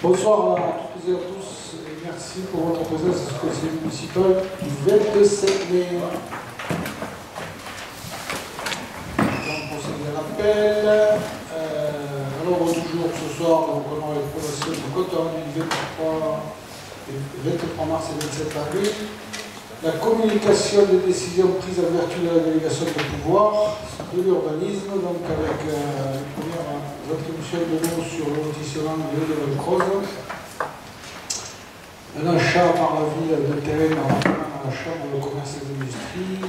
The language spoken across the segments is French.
Bonsoir à toutes et à tous et merci pour votre présence à ce conseil municipal du 27 mai. Donc, procéder à l'appel. À l'ordre du jour ce soir, nous prenons l'approbation du compte rendu du 23 mars et 27 avril. La communication des décisions prises en vertu de la délégation de pouvoir de l'urbanisme, donc avec une première attribution de mots sur le lotissement de la Creuse, un achat par la ville de terrain à la Chambre de commerce et d'industrie,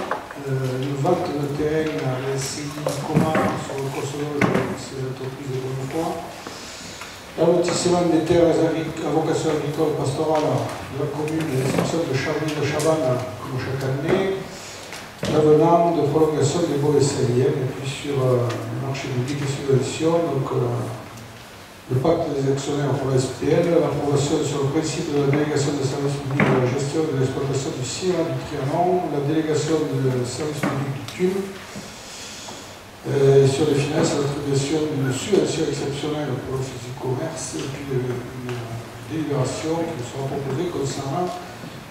une vente de terrain à la SCI Coman sur le Kosovo, c'est l'entreprise de Bonnefoy, l'allotissement des terres à vocation agricole pastorale de la commune et l'extension de Charny de Chavannes comme chaque année, l'avenant de prolongation des baux SLIM et puis sur le marché public et subvention, donc le pacte des actionnaires pour la SPL, l'approbation sur le principe de la délégation de services publics de la gestion et de l'exploitation du CIRA du Trianon, la délégation de services publics du TUM, sur les finances, l'attribution d'une subvention exceptionnelle pour l'office du commerce et puis une délibération qui sera proposée concernant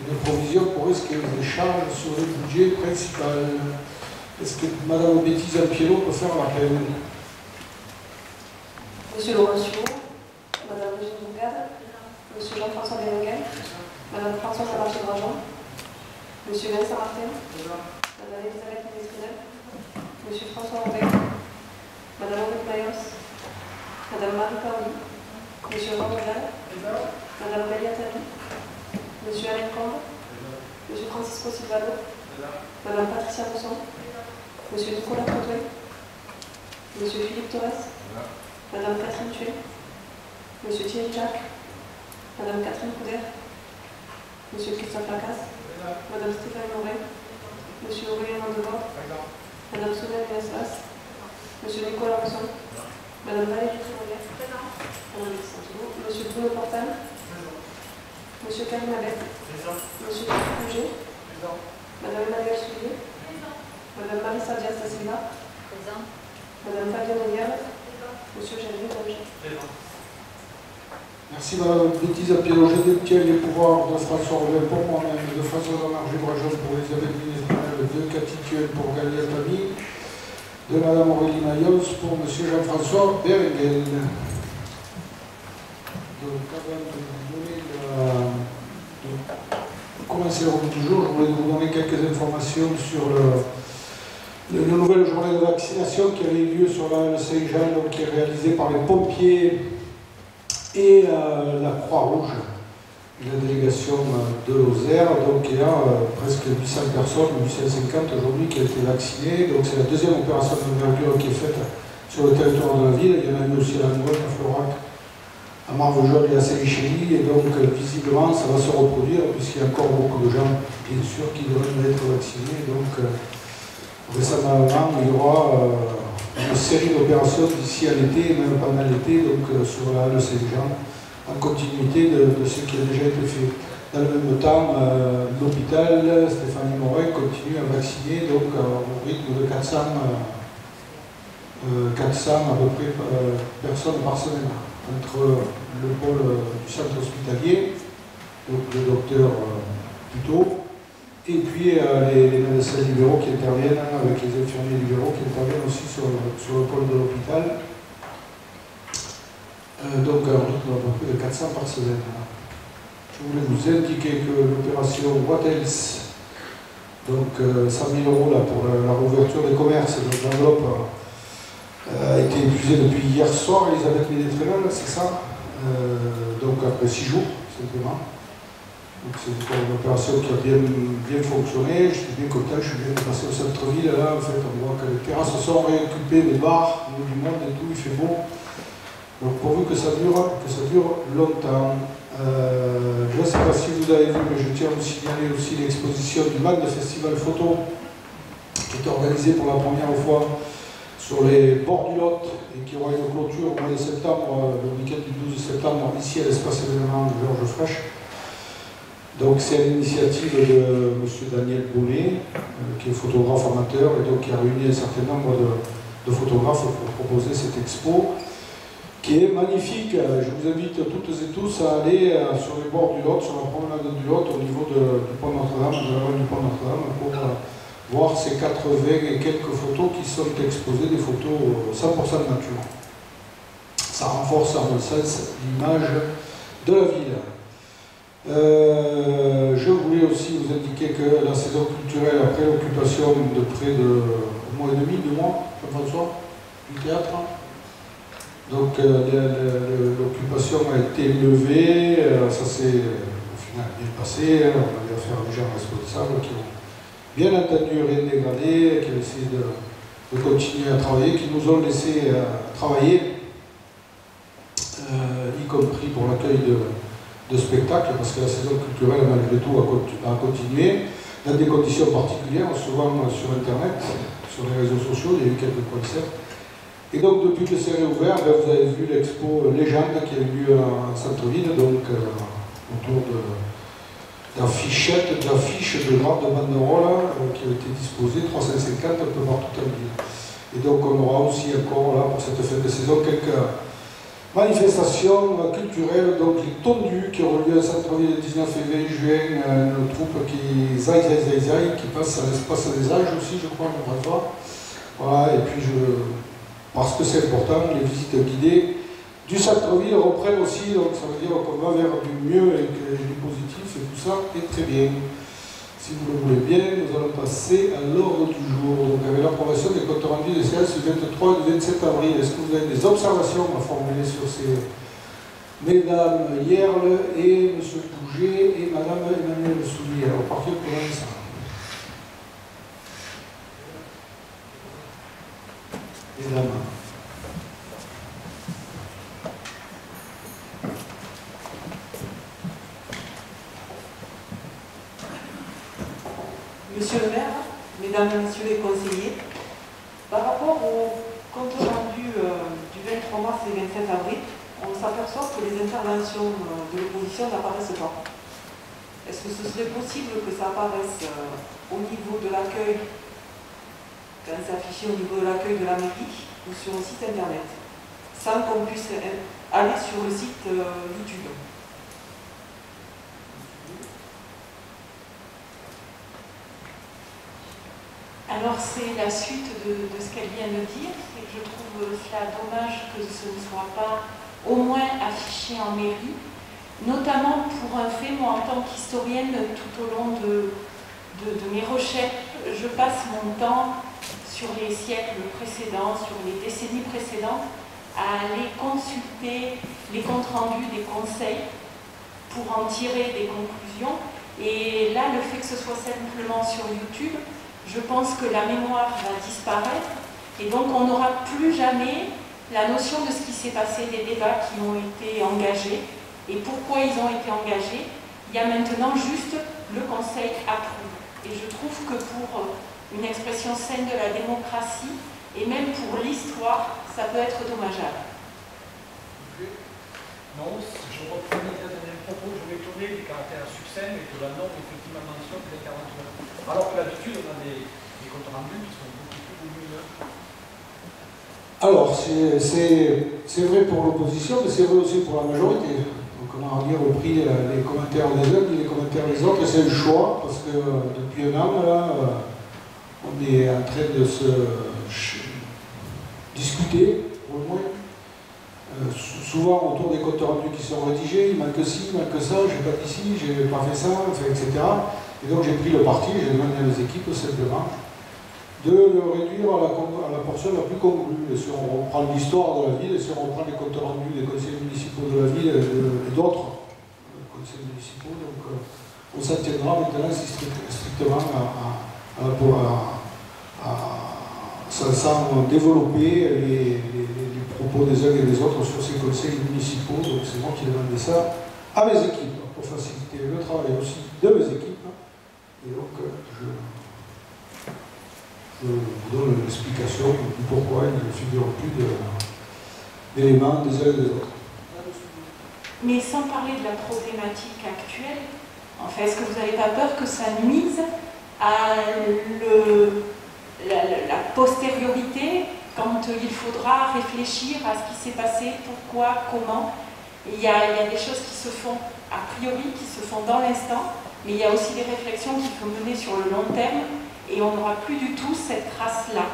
une provision pour risque des charges sur le budget principal. Est-ce que Mme Betty Zampiello peut faire l'appel? Monsieur Laurencio, Mme Brigitte Bourgade, Monsieur Jean-François Bérenguel, Mme Françoise Amarché-Drageon, Monsieur Vincent Martin, Mme Elisabeth Ménestrinel, Monsieur François Robert, Mme Henri Mayos, Mme Marie Paoli, Monsieur Jean Modal, Mme Bélia Tali, Monsieur Alain Combe, Monsieur Francisco Silvano, Mme Patricia Mousson, Monsieur Nicolas Coudray, Monsieur Philippe Torres, Madame Catherine Thué, Monsieur Thierry Jacques, Madame Catherine Couder, Monsieur Christophe Lacasse, Madame Stéphane Moret, Monsieur Aurélien Mandevort, Madame Sonia Méneslas, Monsieur Nicolas Rosson, Madame Valérie Fourrière, Monsieur Bruno Portal, Monsieur Karim Abed, Monsieur Philippe Rouget, Madame Emmanuel Soulier, Madame Marissa Diaz da Silva, Madame Fabienne Elial, Monsieur Jérémy Danger. Merci Mme Betty Zampiello. Je détiens les pouvoirs de François Robert pour moi-même, de François Amarché-Drageon pour Elisabeth Ménestrinel, de Cathy Thuel pour Galia Tami, de Mme Aurélie Mayos pour M. Jean-François Bérenguel. Donc avant de vous donner commencer le ordre du jour, je voulais vous donner quelques informations sur la nouvelle journée de vaccination qui avait eu lieu sur la Saint-Jean, qui est réalisée par les pompiers et la Croix-Rouge, la délégation de Lozère. Donc il y a presque 800 personnes, 850 aujourd'hui qui ont été vaccinées. Donc c'est la deuxième opération d'envergure qui est faite sur le territoire de la ville. Il y en a eu aussi à la Nouvelle, à Florac, à Marvejols et à Saint-Chély. Et donc visiblement ça va se reproduire puisqu'il y a encore beaucoup de gens, bien sûr, qui devraient être vaccinés. Donc récemment, il y aura une série d'opérations d'ici à l'été, et même pendant l'été, donc sur la halle Saint-Jean, en continuité de ce qui a déjà été fait. Dans le même temps, l'hôpital Stéphanie Morin continue à vacciner donc, au rythme de 400 à peu près personnes par semaine, entre le pôle du centre hospitalier, donc le docteur Puteau, et puis les médecins libéraux qui interviennent, avec les infirmiers libéraux qui interviennent aussi sur le pôle de l'hôpital. Donc un rythme à peu près de 400 par semaine. Je voulais vous indiquer que l'opération What Else, donc 100 000 € là, pour la réouverture des commerces, donc l'enveloppe a été épuisée depuis hier soir, Elisabeth Ménestrinel, c'est ça, donc après 6 jours, simplement. Donc c'est une opération qui a bien fonctionné, je suis bien content, je suis bien passé au centre-ville, là en fait on voit que les terrasses sont réoccupées, les bars, il y a du monde et tout, il fait beau. Donc pourvu que ça dure longtemps. Je ne sais pas si vous avez vu, mais je tiens à vous signaler aussi l'exposition du MAC de Festival Photo, qui est organisée pour la première fois sur les bords du Lot et qui aura une clôture au mois de septembre, le week-end du 12 septembre, ici à l'espace événement de Georges Frêche. Donc c'est à l'initiative de M. Daniel Bonnet, qui est photographe amateur et donc qui a réuni un certain nombre de photographes pour proposer cette expo, qui est magnifique. Je vous invite toutes et tous à aller sur les bords du Lot, sur la promenade du Lot, au niveau du pont Notre-Dame, de la rue du pont Notre-Dame, pour voir ces 80 et quelques photos qui sont exposées, des photos 100% nature. Ça renforce à mon sens l'image de la ville. Je voulais aussi vous indiquer que la saison culturelle, après l'occupation de près de 1 mois et demi, 2 mois, Jean-François, du théâtre, donc l'occupation a été levée, ça s'est au final bien passé, on avait affaire à des gens responsables qui ont bien entendu rien dégradé, qui ont essayé de continuer à travailler, qui nous ont laissé travailler, y compris pour l'accueil de spectacles, parce que la saison culturelle, malgré tout, a continué, dans des conditions particulières, souvent sur Internet, sur les réseaux sociaux, il y a eu quelques concerts. Et donc, depuis que c'est réouvert, vous avez vu l'expo Légende qui a eu lieu en centre-ville, donc autour d'affichettes, d'affiches, de grandes banderoles qui ont été disposées, 350 un peu partout en ville. Et donc, on aura aussi encore, là, pour cette fin de saison, quelques manifestations culturelles, donc les Tondus qui auront lieu au centre-ville le 19 et 20 juin, une troupe qui qui passe à l'espace des âges aussi, je crois, on va voir. Voilà, et puis parce que c'est important, les visites guidées du centre-ville reprennent aussi, donc ça veut dire qu'on va vers du mieux et du positif, et tout ça est très bien. Si vous le voulez bien, nous allons passer à l'ordre du jour. Donc avec l'approbation des comptes rendus des séances du 23 et du 27 avril. Est-ce que vous avez des observations à formuler sur ces mesdames Yerle et M. Pouget et Mme Emmanuelle Soulier? Alors par qui on commence? Mesdames. Monsieur le maire, mesdames et messieurs les conseillers, par rapport au compte rendu du 23 mars et 27 avril, on s'aperçoit que les interventions de l'opposition n'apparaissent pas. Est-ce que ce serait possible que ça apparaisse au niveau de l'accueil, quand c'est affiché au niveau de l'accueil de la mairie ou sur le site internet, sans qu'on puisse aller sur le site YouTube? Alors c'est la suite de ce qu'elle vient de dire, et je trouve cela dommage que ce ne soit pas au moins affiché en mairie, notamment pour un fait, moi en tant qu'historienne, tout au long de mes recherches, je passe mon temps sur les siècles précédents, sur les décennies précédentes, à aller consulter les comptes rendus des conseils pour en tirer des conclusions. Et là, le fait que ce soit simplement sur YouTube, je pense que la mémoire va disparaître et donc on n'aura plus jamais la notion de ce qui s'est passé, des débats qui ont été engagés et pourquoi ils ont été engagés. Il y a maintenant juste le Conseil approuve. Et je trouve que pour une expression saine de la démocratie et même pour l'histoire, ça peut être dommageable. Non, je reprends les derniers propos, je vais tourner du caractère succinct et que la norme effectivement mentionne les 40 heures. Alors que d'habitude, on a des comptes rendus qui sont beaucoup plus volumineux. Alors, c'est vrai pour l'opposition, mais c'est vrai aussi pour la majorité. Donc on a repris les commentaires des uns et les commentaires des autres, et c'est le choix, parce que depuis un an, là, on est en train de se discuter, au moins, souvent autour des comptes rendus qui sont rédigés, il manque ci, il manque ça, j'ai pas dit ci, j'ai pas fait ça, enfin, etc. Et donc j'ai pris le parti, j'ai demandé à mes équipes simplement de le réduire à la portion la plus congrue. Et si on reprend l'histoire de la ville, et si on reprend les comptes rendus des conseils municipaux de la ville et d'autres conseils municipaux, donc on s'en tiendra maintenant strictement sans développer les propos des uns et des autres sur ces conseils municipaux. Donc c'est moi qui demandais ça à mes équipes, pour faciliter le travail aussi de mes équipes. Et donc je vous donne l'explication du pourquoi il ne figure plus d'éléments des uns et des autres. Mais sans parler de la problématique actuelle, en fait, est-ce que vous n'avez pas peur que ça nuise à la postériorité quand il faudra réfléchir à ce qui s'est passé, pourquoi, comment. Il y a des choses qui se font a priori, qui se font dans l'instant, mais il y a aussi des réflexions qu'il faut mener sur le long terme, et on n'aura plus du tout cette trace-là.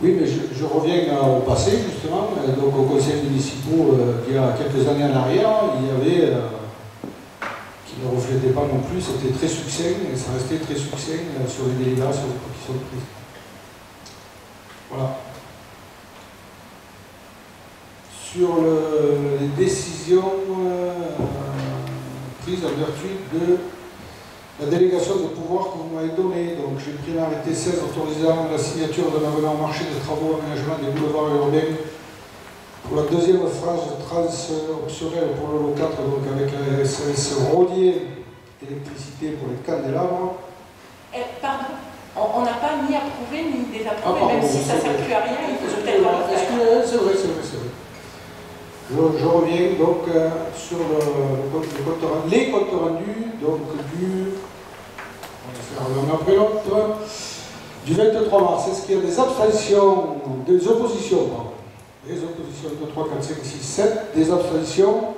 Oui, mais je reviens au passé, justement. Donc, au conseil municipal, il y a quelques années en arrière, il y avait, qui ne reflétait pas non plus, c'était très succinct, et ça restait très succinct sur les délibérations qui sont prises. Voilà. Sur les décisions prises en vertu de la délégation de pouvoir que vous m'avez donnée. Donc j'ai pris l'arrêté 16 autorisant la signature d'un avenant au marché des travaux d'aménagement des boulevards urbains pour la deuxième phase optionnelle pour le lot 4, donc avec la SAS Rodier, électricité pour les candélabres. Pardon, on n'a pas ni approuvé ni désapprouvé, même si ça ne sert plus à rien, il faut peut-être le faire. C'est vrai. Je reviens donc sur les comptes rendus, donc on va faire l'un après l'autre, du 23 mars. Est-ce qu'il y a des abstentions, des oppositions, pardon. Les oppositions 2, 3, 4, 5, 6, 7, des abstentions.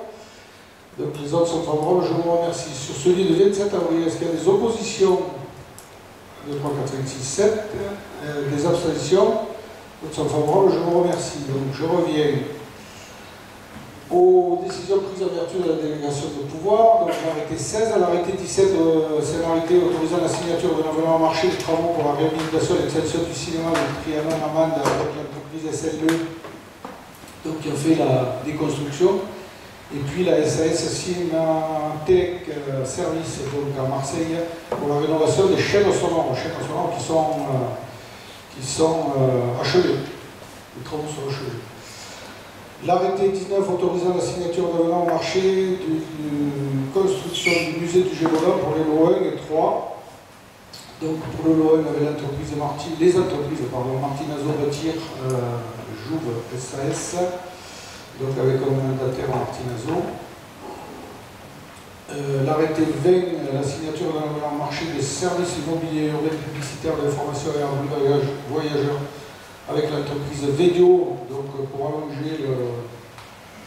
Donc les autres sont favorables, je vous remercie. Sur celui du 27 avril, est-ce qu'il y a des oppositions 2, 3, 4, 5, 6, 7, des abstentions. D'autres sont favorables, je vous remercie. Donc je reviens aux décisions prises en vertu de la délégation de pouvoir. Donc l'arrêté 16, à l'arrêté 17, c'est l'arrêté autorisant la signature d'un avenant au marché des travaux pour la réhabilitation et l'extension du cinéma de Trianon Amande avec l'entreprise SLE, donc qui a fait la déconstruction. Et puis la SAS Cinémathèque Service, donc à Marseille, pour la rénovation des chaînes sonores qui sont achevées. Les travaux sont achevés. L'arrêté 19 autorisant la signature d'avenant au marché de construction du musée du Gévaudan pour les lots 1 et 3. Donc pour le lot 1 avec l'entreprise Martinazo Retire Jouve SAS, donc avec un mandataire Martinazo. L'arrêté 20, la signature d'un avenant au marché des services immobiliers urbains publicitaires d'information et voyageurs avec l'entreprise Vedio, donc pour allonger,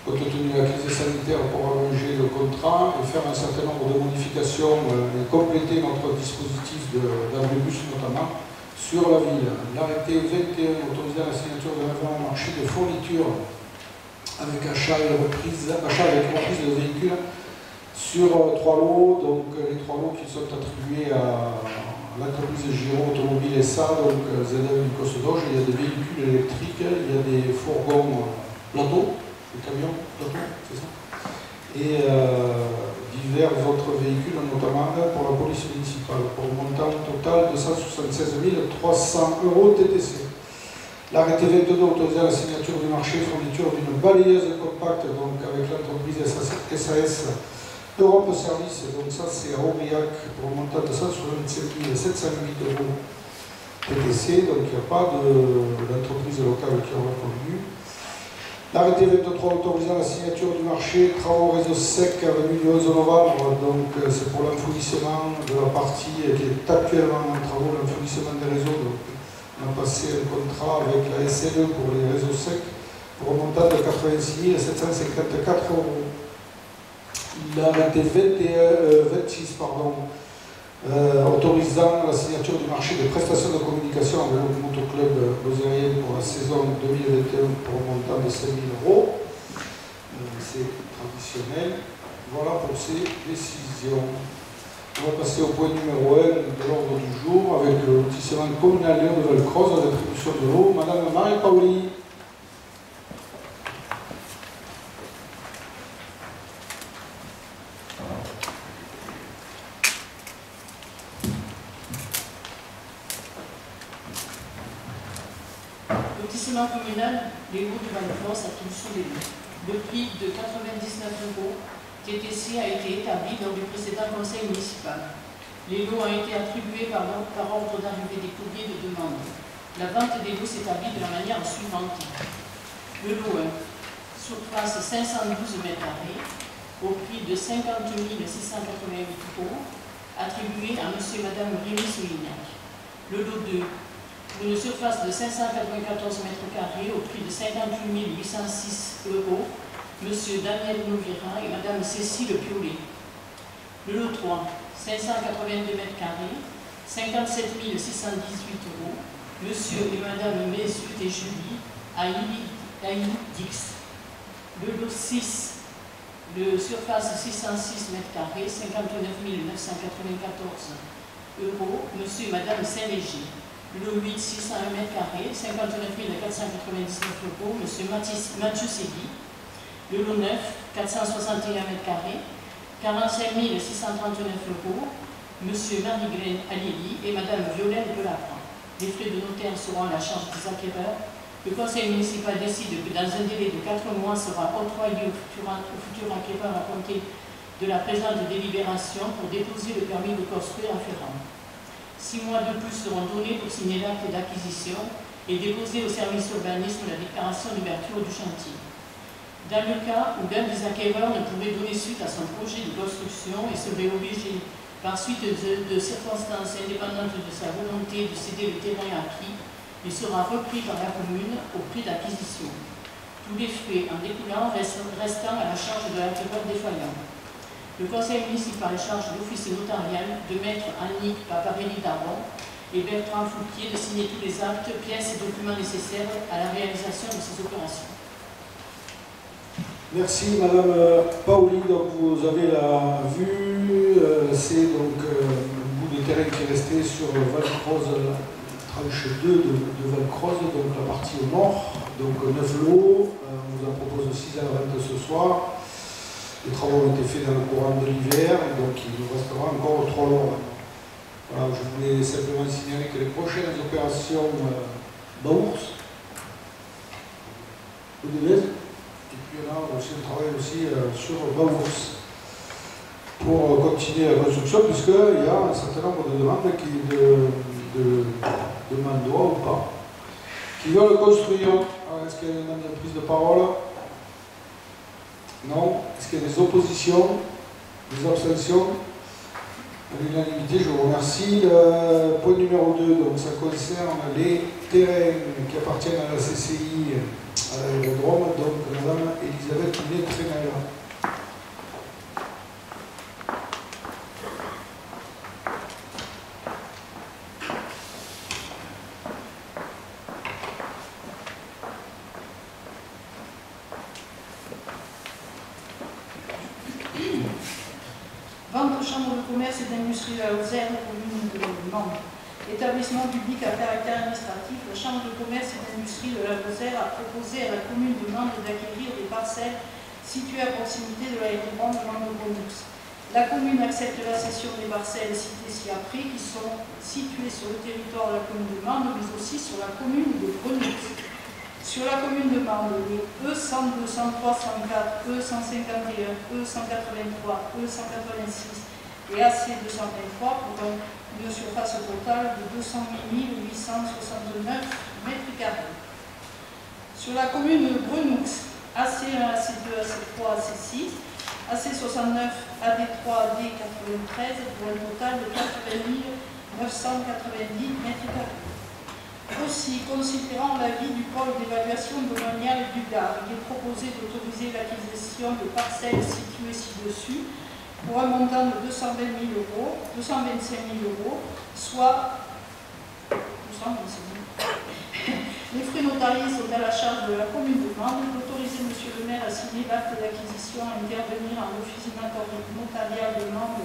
compte tenu de la crise sanitaire, pour allonger le contrat et faire un certain nombre de modifications et compléter notre dispositif d'abribus notamment sur la ville. L'arrêté 21 autorisant la signature d'un avenant au marché de fourniture avec achat avec reprise de véhicules sur 3 lots, donc les 3 lots qui sont attribués à l'entreprise Giro Automobile SA, donc ZF Nikos Doge. Il y a des véhicules électriques, il y a des fourgons plateaux, des camions plateaux, c'est ça, et divers autres véhicules, notamment pour la police municipale, pour un montant total de 176 300 € TTC. L'arrêté 22 autorisant la signature du marché fourniture d'une balayeuse compacte, donc avec l'entreprise SAS Europe Service, donc ça c'est à Aurillac pour un montant de 167 708 € TTC, donc il n'y a pas d'entreprise locale qui aura répondu. L'arrêté 23 autorisant la signature du marché travaux réseau sec avenue du 11 novembre, donc c'est pour l'enfouissement de la partie qui est actuellement en travaux, l'enfouissement des réseaux. Donc, on a passé un contrat avec la SLE pour les réseaux secs pour un montant de 86 754 €. L'arrêté 26 autorisant la signature du marché des prestations de communication avec le motoclub Lozérien pour la saison 2021 pour un montant de 5 000 €. C'est traditionnel. Voilà pour ces décisions. On va passer au point numéro 1 de l'ordre du jour avec le lotissement communal Léon de Valcroze à l'attribution de l'eau. Madame Marie Paoli. Lotissement communal, les lots du Valcroze attribution des lots. Le prix de 99 € TTC a été établi lors du précédent conseil municipal. Les lots ont été attribués par ordre d'arrivée des courriers de demande. La vente des lots s'établit de la manière suivante. Le lot 1, surface 512 m², au prix de 50 688 €, attribué à M. et Mme Rémy Soulignac. Le lot 2, pour une surface de 594 mètres carrés au prix de 58 806 €, M. Daniel Nouvira et Mme Cécile Piolet. Le lot 3, 582 mètres carrés, 57 618 €, M. et Mme Mesut et Julie Aïdix. Le lot 6, de surface 606 mètres carrés, 59 994 €, M. et Mme Saint-Léger. Le lot 8, 601 mètres carrés, 59 499 €, M. Mathieu Segui. Le lot 9, 461 mètres carrés, 45 639 €, M. Marie-Glen Alieli et Mme Violaine Delapin. Les frais de notaire seront à la charge des acquéreurs. Le conseil municipal décide que dans un délai de 4 mois sera octroyé au futur acquéreur à compter de la présente délibération pour déposer le permis de construire afférent. 6 mois de plus seront donnés pour signer l'acte d'acquisition et déposer au service urbanisme la déclaration d'ouverture du chantier. Dans le cas où l'un des acquéreurs ne pourrait donner suite à son projet de construction et serait obligé, par suite de circonstances indépendantes de sa volonté de céder le terrain acquis, il sera repris par la commune au prix d'acquisition. Tous les frais en découlant restant à la charge de l'acquéreur défaillant. Le conseil municipal charge l'office notarial de maître Annick Paparelli d'Aron et Bertrand Fouquier de signer tous les actes, pièces et documents nécessaires à la réalisation de ces opérations. Merci Madame Paoli, donc vous avez la vue, c'est donc le bout de terrain qui est resté sur Valcroze, tranche 2 de Valcroze, donc la partie au nord, donc 9 lots, on vous en propose 6 à la vente ce soir. Les travaux ont été faits dans le courant de l'hiver, donc il nous restera encore 3 lots. Voilà, je voulais simplement signaler que les prochaines opérations bourse, et puis on a aussi un travail aussi sur Baours pour continuer la construction, puisqu'il y a un certain nombre de demandes de mandois ou pas, qui veulent construire. Est-ce qu'il y a une prise de parole? Non. Est-ce qu'il y a des oppositions? Des abstentions? À l'unanimité, je vous remercie. Point numéro 2, donc ça concerne les terrains qui appartiennent à la CCI, à l'aérodrome, donc Madame Elisabeth Nétrénel. Vente aux chambres de commerce et d'industrie de la Lozère, commune de Mende. Établissement public à caractère administratif, la chambre de commerce et d'industrie de la Lozère a proposé à la commune de Mende d'acquérir des parcelles situées à proximité de l'aérodrome de Mende-Grenoux. La commune accepte la cession des parcelles citées ci-après, qui sont situées sur le territoire de la commune de Mende, mais aussi sur la commune de Grenoux. Sur la commune de Mende, les E102, 103, 104, E151, E183, E186 et AC223 pour une surface totale de 208 869 m². Sur la commune de Grenoux, AC1, AC2, AC3, AC6, AC69, AD3, AD93 pour un total de 80 990 m². Aussi, considérant l'avis du pôle d'évaluation domaniale du Gard, il est proposé d'autoriser l'acquisition de parcelles situées ci-dessus pour un montant de 220 000 €, 225 000 €, soit 225 000 €. Les frais notariés sont à la charge de la commune de Mende. D'autoriser M. le maire à signer l'acte d'acquisition à intervenir en office notarial de Mende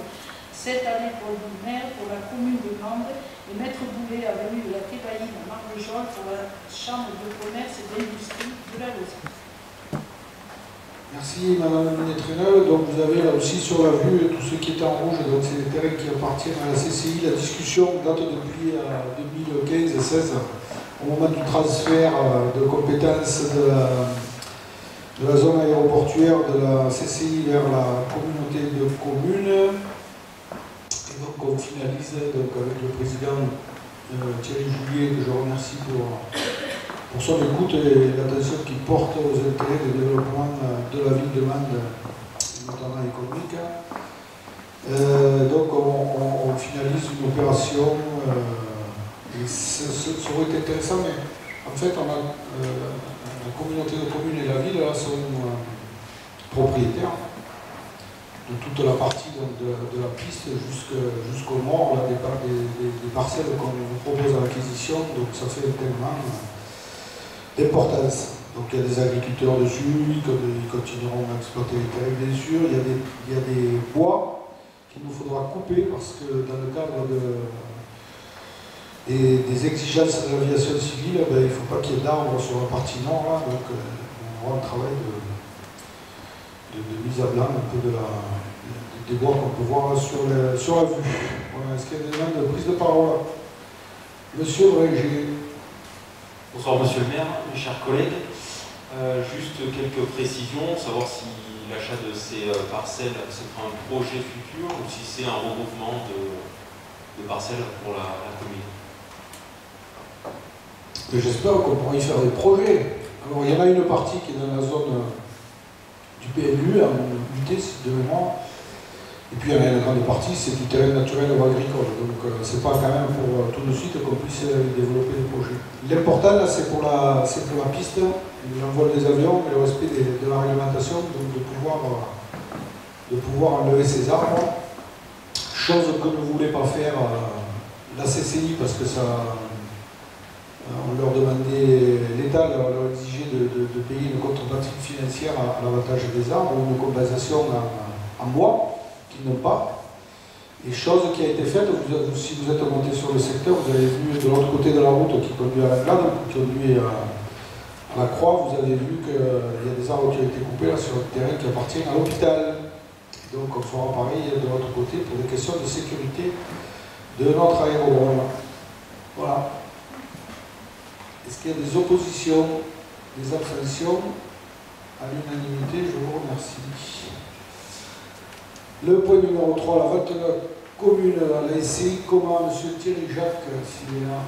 cette année pour le maire pour la commune de Mende et Maître Boulet, avenue de la Thébaïne à Marvejols pour la chambre de commerce et d'industrie de la Lozère. Merci Madame Nétrénel. Donc vous avez là aussi sur la vue tout ce qui est en rouge, donc c'est les terrains qui appartiennent à la CCI. La discussion date depuis 2015-16, au moment du transfert de compétences de la zone aéroportuaire de la CCI vers la communauté de communes. Et donc on finalise donc, avec le président Thierry Julier, que je remercie pour son écoute et l'attention qu'il porte aux intérêts de développement de la ville de Mende, notamment économique. Donc on finalise une opération Et ça aurait été intéressant, mais en fait, on a, la communauté de communes et la ville là, sont propriétaires de toute la partie de la piste jusqu'au nord, là, des parcelles qu'on vous propose à l'acquisition, donc ça fait tellement d'importance. Donc il y a des agriculteurs dessus, ils continueront à exploiter les terrains bien sûr, il y a des bois qu'il nous faudra couper parce que dans le cadre des exigences de l'aviation civile, ben, il ne faut pas qu'il y ait d'arbres sur la partie nord, là, donc on aura un travail de mise à blanc un peu des bois qu'on peut voir sur la vue. Voilà. Est-ce qu'il y a des demandes de prise de parole? Monsieur Bréger. Bonsoir Monsieur le maire, mes chers collègues. Juste quelques précisions, savoir si l'achat de ces parcelles c'est un projet futur ou si c'est un regroupement de parcelles pour la commune. J'espère qu'on pourra y faire des projets. Alors il y en a une partie qui est dans la zone du PLU, à UT, de mémoire. Et puis il y en a une grande partie, c'est du terrain naturel ou agricole. Donc c'est pas quand même pour tout de suite qu'on puisse développer des projets. L'important là c'est pour la piste, l'envol des avions et le respect de la réglementation, donc de pouvoir enlever ces arbres. Chose que ne voulait pas faire la CCI parce que ça. On leur demandait, l'État leur exigeait de payer une contrepartie financière à l'avantage des arbres ou une compensation en bois qu'ils n'ont pas. Et chose qui a été faite, si vous êtes monté sur le secteur, vous avez vu de l'autre côté de la route qui conduit à la Glade, qui conduit à la Croix, vous avez vu qu'il y a des arbres qui ont été coupés là, sur le terrain qui appartient à l'hôpital. Donc on fera pareil de l'autre côté pour des questions de sécurité de notre aérodrome. Voilà. Est-ce qu'il y a des oppositions, des abstentions? À l'unanimité, je vous remercie. Le point numéro 3, la vente de la commune à la SCI, comment M. Thierry Jacques, s'il est là?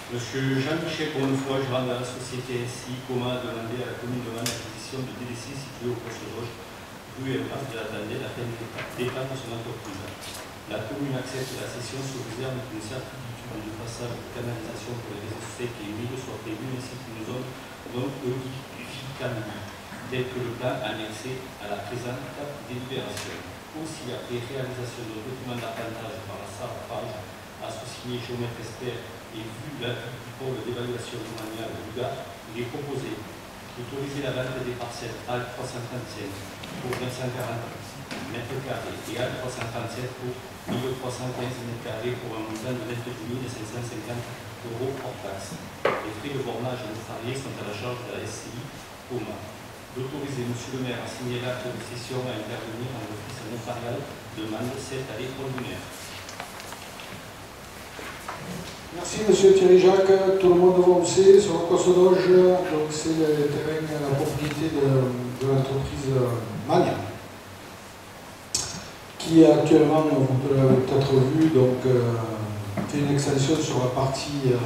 Monsieur Jean-Michel Bonnefoy, gérant de la société SI, comment demander à la commune de l'acquisition de délaissés situés au poste Roche, rue Impasse de la Tandée, la peine d'état de son entreprise. La commune accepte la cession sous réserve qu'une certitude de passage de canalisation pour les réseaux secs et humides soit prévue ainsi qu'une zone non aedificable, tel que le plan annexé à la présente délibération. Aussi, après réalisation de document d'apprentissage par la SARPAGE, associé géomètre expert et vu l'avis du pôle d'évaluation domaniale du GAR, il est proposé d'autoriser la vente des parcelles AL 335 pour 940 m² et AL 337 pour 1315 m² pour un montant de 22 550 € hors taxe. Les frais de bornage notariés sont à la charge de la SCI, d'autoriser M. le maire à signer l'acte de cession à intervenir en office notarial demande 7 à l'école du maire. Merci M. Thierry Jacques. Tout le monde va aussi sur le Cosodoge, donc c'est le terrain, la propriété de l'entreprise Magne, qui actuellement, vous l'avez peut-être vu, donc, fait une extension sur la partie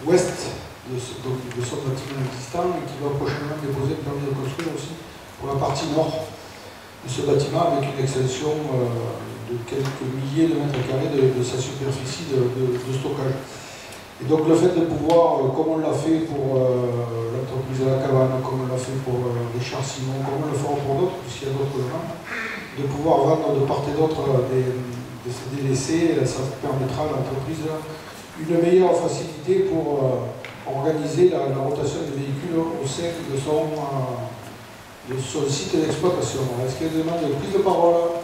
ouest de son bâtiment existant et qui va prochainement déposer le permis de construire aussi pour la partie nord de ce bâtiment avec une extension de quelques milliers de mètres carrés de sa superficie de stockage. Et donc le fait de pouvoir, comme on l'a fait pour l'entreprise de la Cabane, comme on l'a fait pour Richard Simon, comme on le fera pour d'autres, puisqu'il y a d'autres demandes, de pouvoir vendre de part et d'autre de ces délaissés, ça permettra à l'entreprise une meilleure facilité pour organiser la rotation des véhicules au sein de son site d'exploitation. Est-ce qu'il y a des demandes de prise de parole?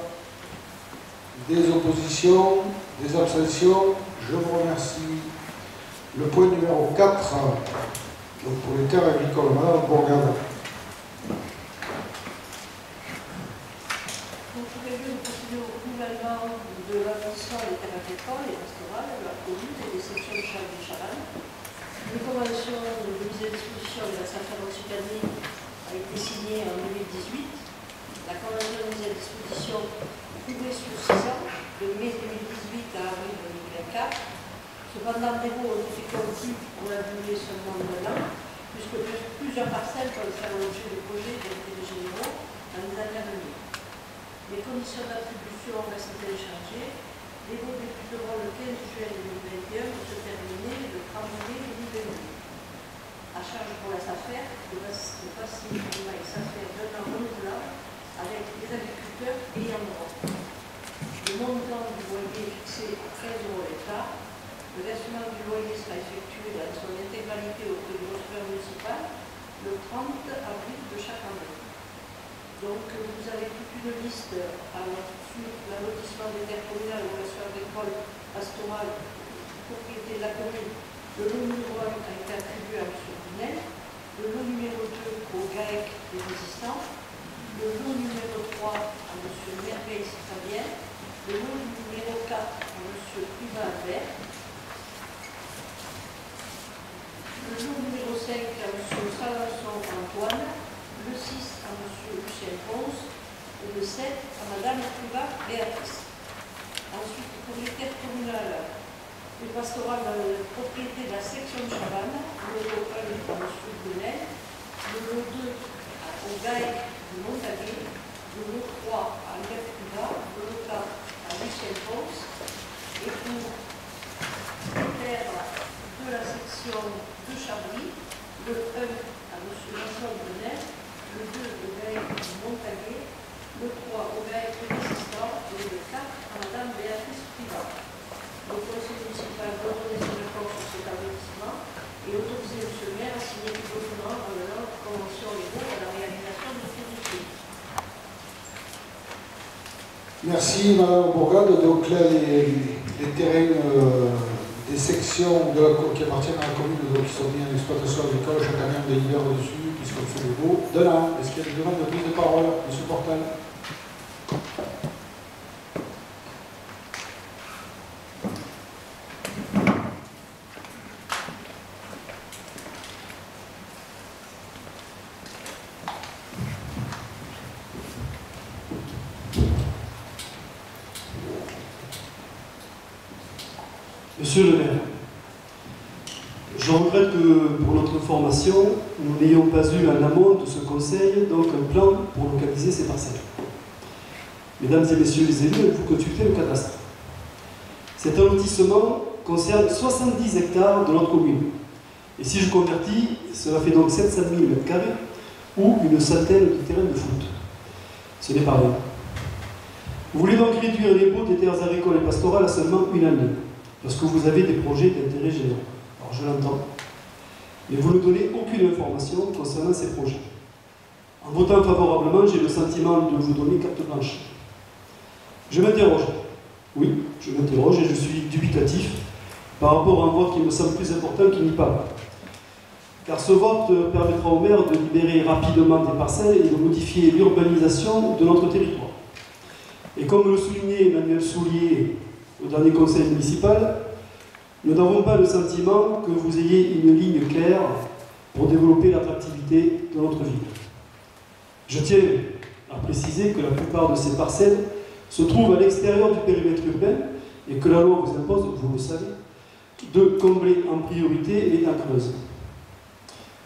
Des oppositions? Des abstentions? Je vous remercie. Le point numéro 4, donc pour les terres agricoles, Madame Bourgade. Vous pouvez procéder au renouvellement de l'avancement des terres agricoles et pastorales de la commune et des sections de Châles de Chavannes. Une convention de mise à disposition de la Sainte-Occitanie a été signée en 2018. La convention de mise à disposition couvrait sur 6 ans, de mai 2018 à avril 2024. Cependant, des mots ont été conquis pour la durée seulement d'un an, puisque plusieurs parcelles peuvent faire l'objet de projets d'intérêt généraux dans les années à venir. Les conditions d'attribution restent inchangées. Les votes débuteront le 15 juin 2021 pour se terminer le 30 juillet 2022. À charge pour la SAFER de passer une SAFER d'un an renouvelable avec les agriculteurs ayant droit. Le montant du loyer est fixé à 13 € l'hectare. Le versement du loyer sera effectué dans son intégralité auprès du receveur municipal le 30 avril de chaque année. Donc vous avez toute une liste sur l'allotissement des terres communales, location agricole, pastorale, propriété de la commune. Le lot numéro 1 a été attribué à M. Brunel, le lot numéro 2 au GAEC des résistants, le lot numéro 3 à M. Merveille Citadien, le lot numéro 4 à M. Privat Albert, le lot numéro 5 à M. Salançon Antoine, le 6 à M. Lucien Ponce et le 7 à Mme Privat Béatrice. Ensuite, pour les terres communales, le pastoral de la propriété de la section de Chavannes, le lot 1 à M. Brunel, le lot 2 au GAEC de Montaguet, le lot 3 à Albert Privat, le lot 4 à Lucien Ponce, et pour les terres de la section de Chablis, le 1 à M. Jean-Claude Brunel, le 2 au GAEC de Montaguet, le 3 au GAEC de Résistant et le 4 à Mme Béatrice Privat. Le conseil municipal doit donner son accord sur cet investissement et autoriser M. le maire à signer tout document en donnant la convention légale à la réalisation de ce dossier. Merci Madame Bourgade. Donc là, les terrains des sections qui appartiennent à la commune, donc qui sont mis en exploitation agricole, chaque année on délibère dessus, puisqu'on fait le beau. De là, est-ce qu'il y a des demandes de prise de parole, M. Portal? Monsieur le maire, je regrette que pour notre formation, nous n'ayons pas eu en amont de ce conseil donc un plan pour localiser ces parcelles. Mesdames et messieurs les élus, vous consultez le cadastre. Cet allotissement concerne 70 hectares de notre commune. Et si je convertis, cela fait donc 700 000 m² ou une centaine de terrains de foot. Ce n'est pas rien. Vous voulez donc réduire les baux des terres agricoles et pastorales à seulement une année, parce que vous avez des projets d'intérêt général. Alors je l'entends. Mais vous ne donnez aucune information concernant ces projets. En votant favorablement, j'ai le sentiment de vous donner carte blanche. Je m'interroge. Oui, je m'interroge et je suis dubitatif par rapport à un vote qui me semble plus important qu'il n'y parle. Car ce vote permettra au maire de libérer rapidement des parcelles et de modifier l'urbanisation de notre territoire. Et comme le soulignait Emmanuel Soulier au dernier conseil municipal, nous n'avons pas le sentiment que vous ayez une ligne claire pour développer l'attractivité de notre ville. Je tiens à préciser que la plupart de ces parcelles se trouvent à l'extérieur du périmètre urbain et que la loi vous impose, vous le savez, de combler en priorité les dents creuses.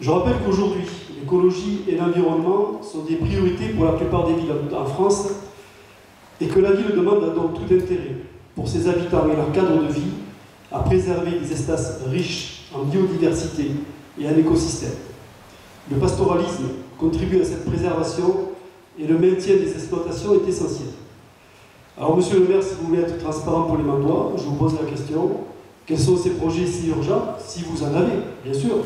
Je rappelle qu'aujourd'hui, l'écologie et l'environnement sont des priorités pour la plupart des villes en France et que la ville demande donc tout intérêt pour ses habitants et leur cadre de vie à préserver des espaces riches en biodiversité et en écosystème. Le pastoralisme contribue à cette préservation et le maintien des exploitations est essentiel. Alors, monsieur le maire, si vous voulez être transparent pour les Mandois, je vous pose la question, quels sont ces projets si urgents, si vous en avez, bien sûr,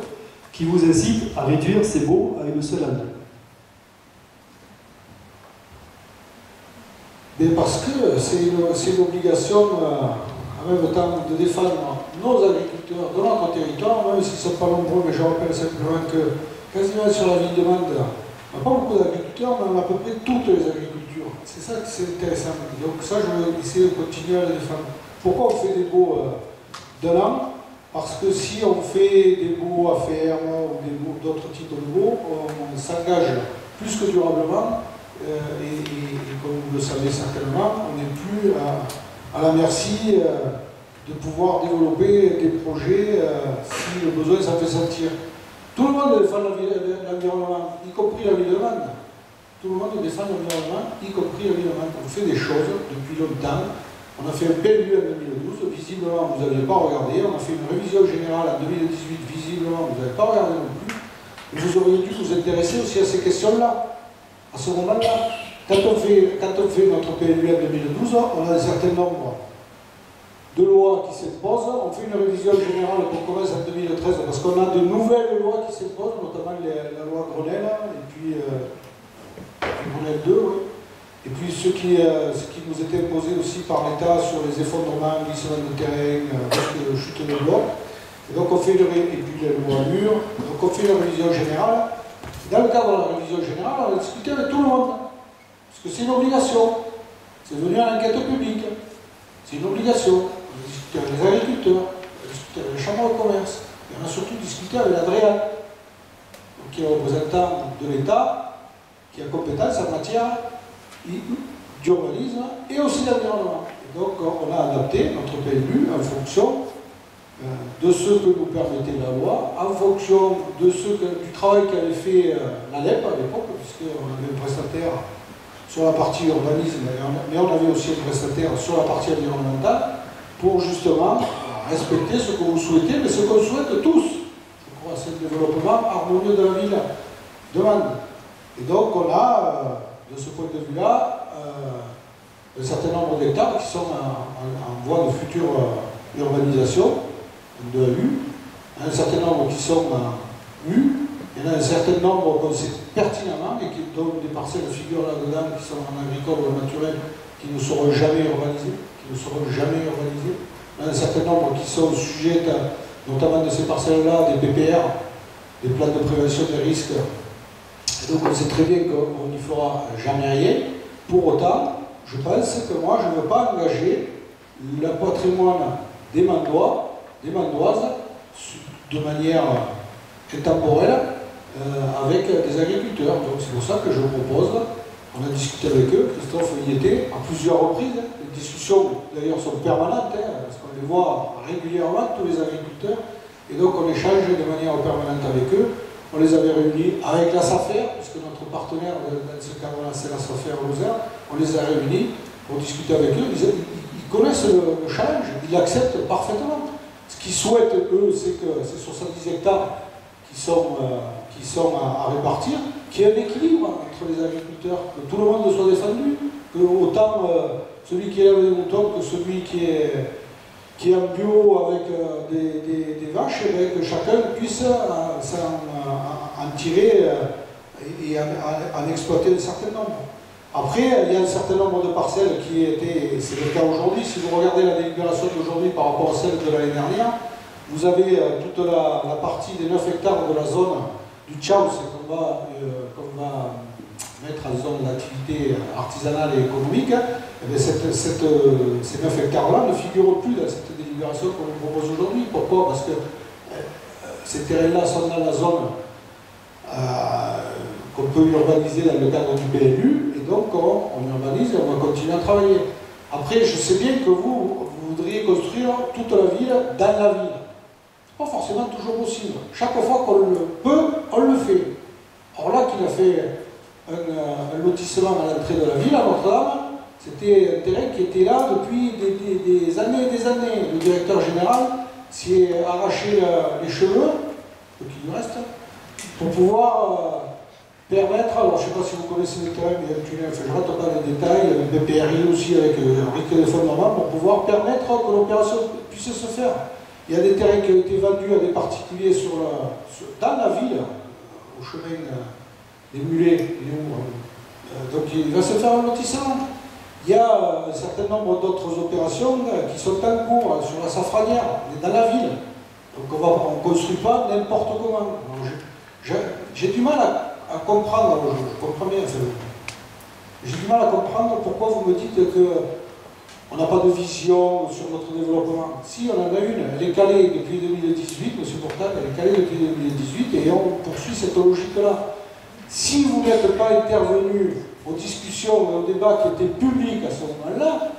qui vous incitent à réduire ces baux à une seule année? Mais parce que c'est une obligation en même temps de défendre nos agriculteurs de notre territoire, même s'ils ne sont pas nombreux, mais je rappelle simplement que quasiment sur la ville de Mende, on n'a pas beaucoup d'agriculteurs, mais on a à peu près toutes les agricultures. C'est ça que c'est intéressant. Donc ça, je vais essayer de continuer à le défendre. Pourquoi on fait des baux d'un an? Parce que si on fait des baux à ferme ou d'autres types de baux, on s'engage plus que durablement et comme vous le savez certainement, on n'est plus à la merci de pouvoir développer des projets si le besoin s'en fait sentir. Tout le monde défend l'environnement, y compris la ville de Mende. Tout le monde défend l'environnement, y compris la ville de Mende. On fait des choses depuis longtemps. On a fait un PLU en 2012, visiblement vous n'aviez pas regardé. On a fait une révision générale en 2018, visiblement vous n'avez pas regardé non plus. Et vous auriez dû vous intéresser aussi à ces questions-là, à ce moment-là. Quand on fait notre PLU en 2012, on a un certain nombre de lois qui s'imposent. On fait une révision générale pour commencer en 2013 parce qu'on a de nouvelles lois qui s'imposent, notamment la loi Grenelle et puis Grenelle 2. Oui. Et puis ce qui nous était imposé aussi par l'État sur les effondrements, glissements de terrain, risque de chute de blocs. Et donc on fait et puis la loi mur. Donc on fait une révision générale. Dans le cadre de la révision générale, on a discuté avec tout le monde. Parce que c'est une obligation. C'est venu à l'enquête publique. C'est une obligation. On a discuté avec les agriculteurs, on a discuté avec les chambres de commerce. Et on a surtout discuté avec l'Adréal, qui est le représentant de l'État, qui a compétence en matière d'urbanisme et aussi d'environnement. Et donc on a adapté notre PLU en fonction de ce que nous permettait la loi, en fonction du travail qu'avait fait l'ALEP à l'époque, puisqu'on avait un prestataire sur la partie urbanisme, mais on avait aussi un prestataire sur la partie environnementale, pour justement respecter ce que vous souhaitez, mais ce qu'on souhaite tous. Je crois que c'est le développement harmonieux de la ville de Mende. Et donc on a, de ce point de vue-là, un certain nombre d'hectares qui sont en voie de future urbanisation, de U, un certain nombre qui sont U, il y en a un certain nombre qu'on sait pertinemment et dont des parcelles figurent là-dedans qui sont en agricole ou naturel, qui ne seront jamais urbanisées, Il y en a un certain nombre qui sont sujettes, notamment de ces parcelles-là, des PPR, des plans de prévention des risques. Et donc on sait très bien qu'on n'y fera jamais rien. Pour autant, je pense que moi, je ne veux pas engager le patrimoine des Mandois, des Mandoises, de manière intemporelle, avec des agriculteurs. Donc c'est pour ça que je propose, on a discuté avec eux, Christophe y était, à plusieurs reprises. Les discussions d'ailleurs sont permanentes, parce qu'on les voit régulièrement, tous les agriculteurs, et donc on échange de manière permanente avec eux. On les avait réunis avec la SAFER, puisque notre partenaire dans ce cadre-là c'est la SAFER Lozère, on les a réunis pour discuter avec eux. Ils connaissent le challenge, ils l'acceptent parfaitement. Ce qu'ils souhaitent, eux, c'est que ces 70 hectares qui sont à répartir, qu'il y ait un équilibre entre les agriculteurs, que tout le monde soit défendu, que autant celui qui élève des moutons que celui qui est en bio avec des vaches, que chacun puisse en tirer et en exploiter un certain nombre. Après, il y a un certain nombre de parcelles qui étaient, c'est le cas aujourd'hui, si vous regardez la délibération d'aujourd'hui par rapport à celle de l'année dernière, vous avez toute la partie des 9 hectares de la zone du Tchaus qu'on va mettre en zone d'activité artisanale et économique. Et bien ces 9 hectares-là ne figurent plus dans cette délibération qu'on nous propose aujourd'hui. Pourquoi? Parce que ces terrains-là sont dans la zone qu'on peut urbaniser dans le cadre du PLU, et donc on urbanise et on va continuer à travailler. Après, je sais bien que vous voudriez construire toute la ville dans la ville. Pas forcément toujours possible. Chaque fois qu'on le peut, on le fait. Or là, qu'il a fait un lotissement à l'entrée de la ville, à Notre-Dame, c'était un terrain qui était là depuis des années et des années. Le directeur général s'y est arraché les cheveux, ce qui lui reste, pour pouvoir permettre, alors je ne sais pas si vous connaissez le terrain, mais il y a un tunnel, enfin, je ne rentre pas dans les détails, un BPRI aussi avec un risque de fondement, pour pouvoir permettre que l'opération puisse se faire. Il y a des terrains qui ont été vendus à des particuliers dans la ville, au chemin des mulets. Donc il va se faire un lotissement. Il y a un certain nombre d'autres opérations qui sont en cours sur la Safranière, mais dans la ville. Donc on ne construit pas n'importe comment. J'ai du mal à comprendre, alors je comprends bien, j'ai du mal à comprendre pourquoi vous me dites qu'on n'a pas de vision sur notre développement. Si, on en a une, elle est calée depuis 2018, M. Bourtal, elle est calée depuis 2018 et on poursuit cette logique-là. Si vous n'êtes pas intervenu aux discussions et aux débats qui étaient publics à ce moment-là,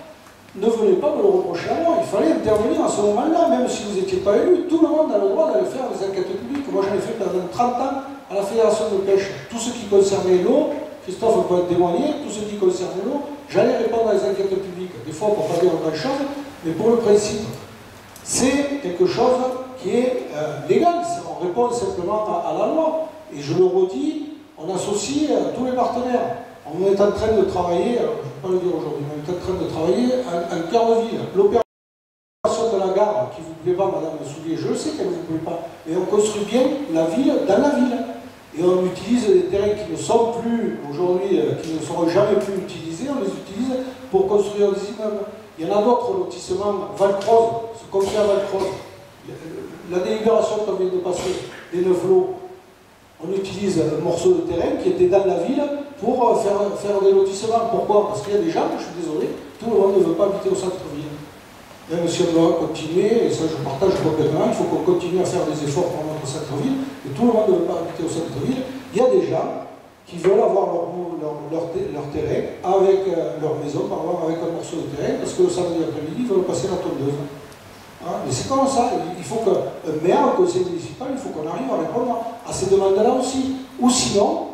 ne venez pas me le reprocher à moi. Il fallait intervenir à ce moment-là, même si vous n'étiez pas élu. Tout le monde a le droit d'aller faire des enquêtes publiques. Moi, j'en ai fait pendant 30 ans à la Fédération de pêche. Tout ce qui concernait l'eau, Christophe peut témoigner, tout ce qui concernait l'eau, j'allais répondre à les enquêtes publiques. Des fois, pour pas dire grand-chose, mais pour le principe. C'est quelque chose qui est légal. On répond simplement à la loi. Et je le redis, on associe tous les partenaires. On est en train de travailler, alors je ne vais pas le dire aujourd'hui, mais on est en train de travailler en cœur de ville. L'opération de la gare, qui ne vous plaît pas, Madame Soulier, je le sais qu'elle ne vous plaît pas, mais on construit bien la ville dans la ville. Et on utilise des terrains qui ne sont plus, aujourd'hui, qui ne seront jamais plus utilisés, on les utilise pour construire des immeubles. Il y en a d'autres lotissements, Valcroze, ce qu'on fait à Valcroze, la délibération qu'on vient de passer, des 9 lots, on utilise un morceau de terrain qui était dans la ville pour faire des lotissements. Pourquoi? Parce qu'il y a des gens, je suis désolé, tout le monde ne veut pas habiter au centre-ville. Même si on doit continuer, et ça je partage complètement, il faut qu'on continue à faire des efforts pour notre centre-ville, et tout le monde ne veut pas habiter au centre-ville. Il y a des gens qui veulent avoir leur terrain avec leur maison, pardon, avec un morceau de terrain, parce que le samedi après-midi, ils veulent passer la tondeuse. Hein, mais c'est comme ça, il faut qu'un maire, un conseil municipal, il faut qu'on arrive à répondre à ces demandes-là aussi. Ou sinon,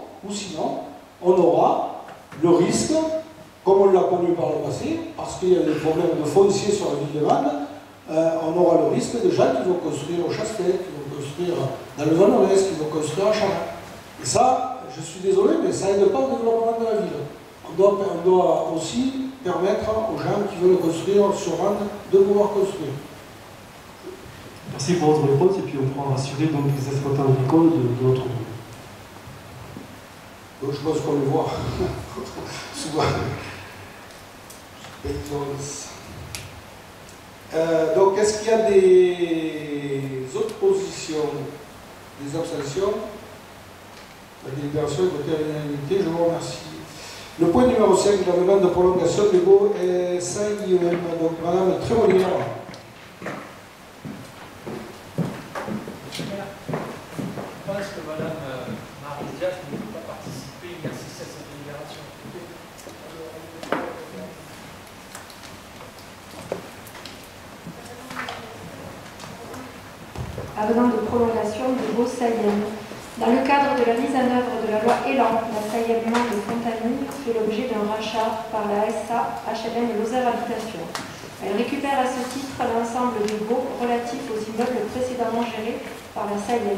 on aura le risque, comme on l'a connu par le passé, parce qu'il y a des problèmes de foncier sur la ville de Vannes, on aura le risque de gens qui vont construire au Chastel, qui vont construire dans le Val-Nord-Est, qui vont construire à Chartres. Et ça, je suis désolé, mais ça n'aide pas au développement de la ville. On doit aussi permettre aux gens qui veulent construire sur Vannes de pouvoir construire. Merci pour votre réponse et puis on pourra rassurer donc les exploitants agricoles de notre domaine. Donc je pense qu'on le voit souvent. Donc est-ce qu'il y a des oppositions, des abstentions? La délibération est votée à l'unanimité, je vous remercie. Le point numéro 5, la demande de prolongation de Beau et Saint-Guillaume. Donc Madame Trémolière. Je pense que Mme Marie-Diaz ne peut pas participer ni assister à cette délibération. Avenant de prolongation de Beau-Saillem. Dans le cadre de la mise en œuvre de la loi Élan, la Saillemement de Fontanille fait l'objet d'un rachat par la SA HLM Lozère Habitation. Elle récupère à ce titre l'ensemble des baux relatifs aux immeubles précédemment gérés par la Saillem.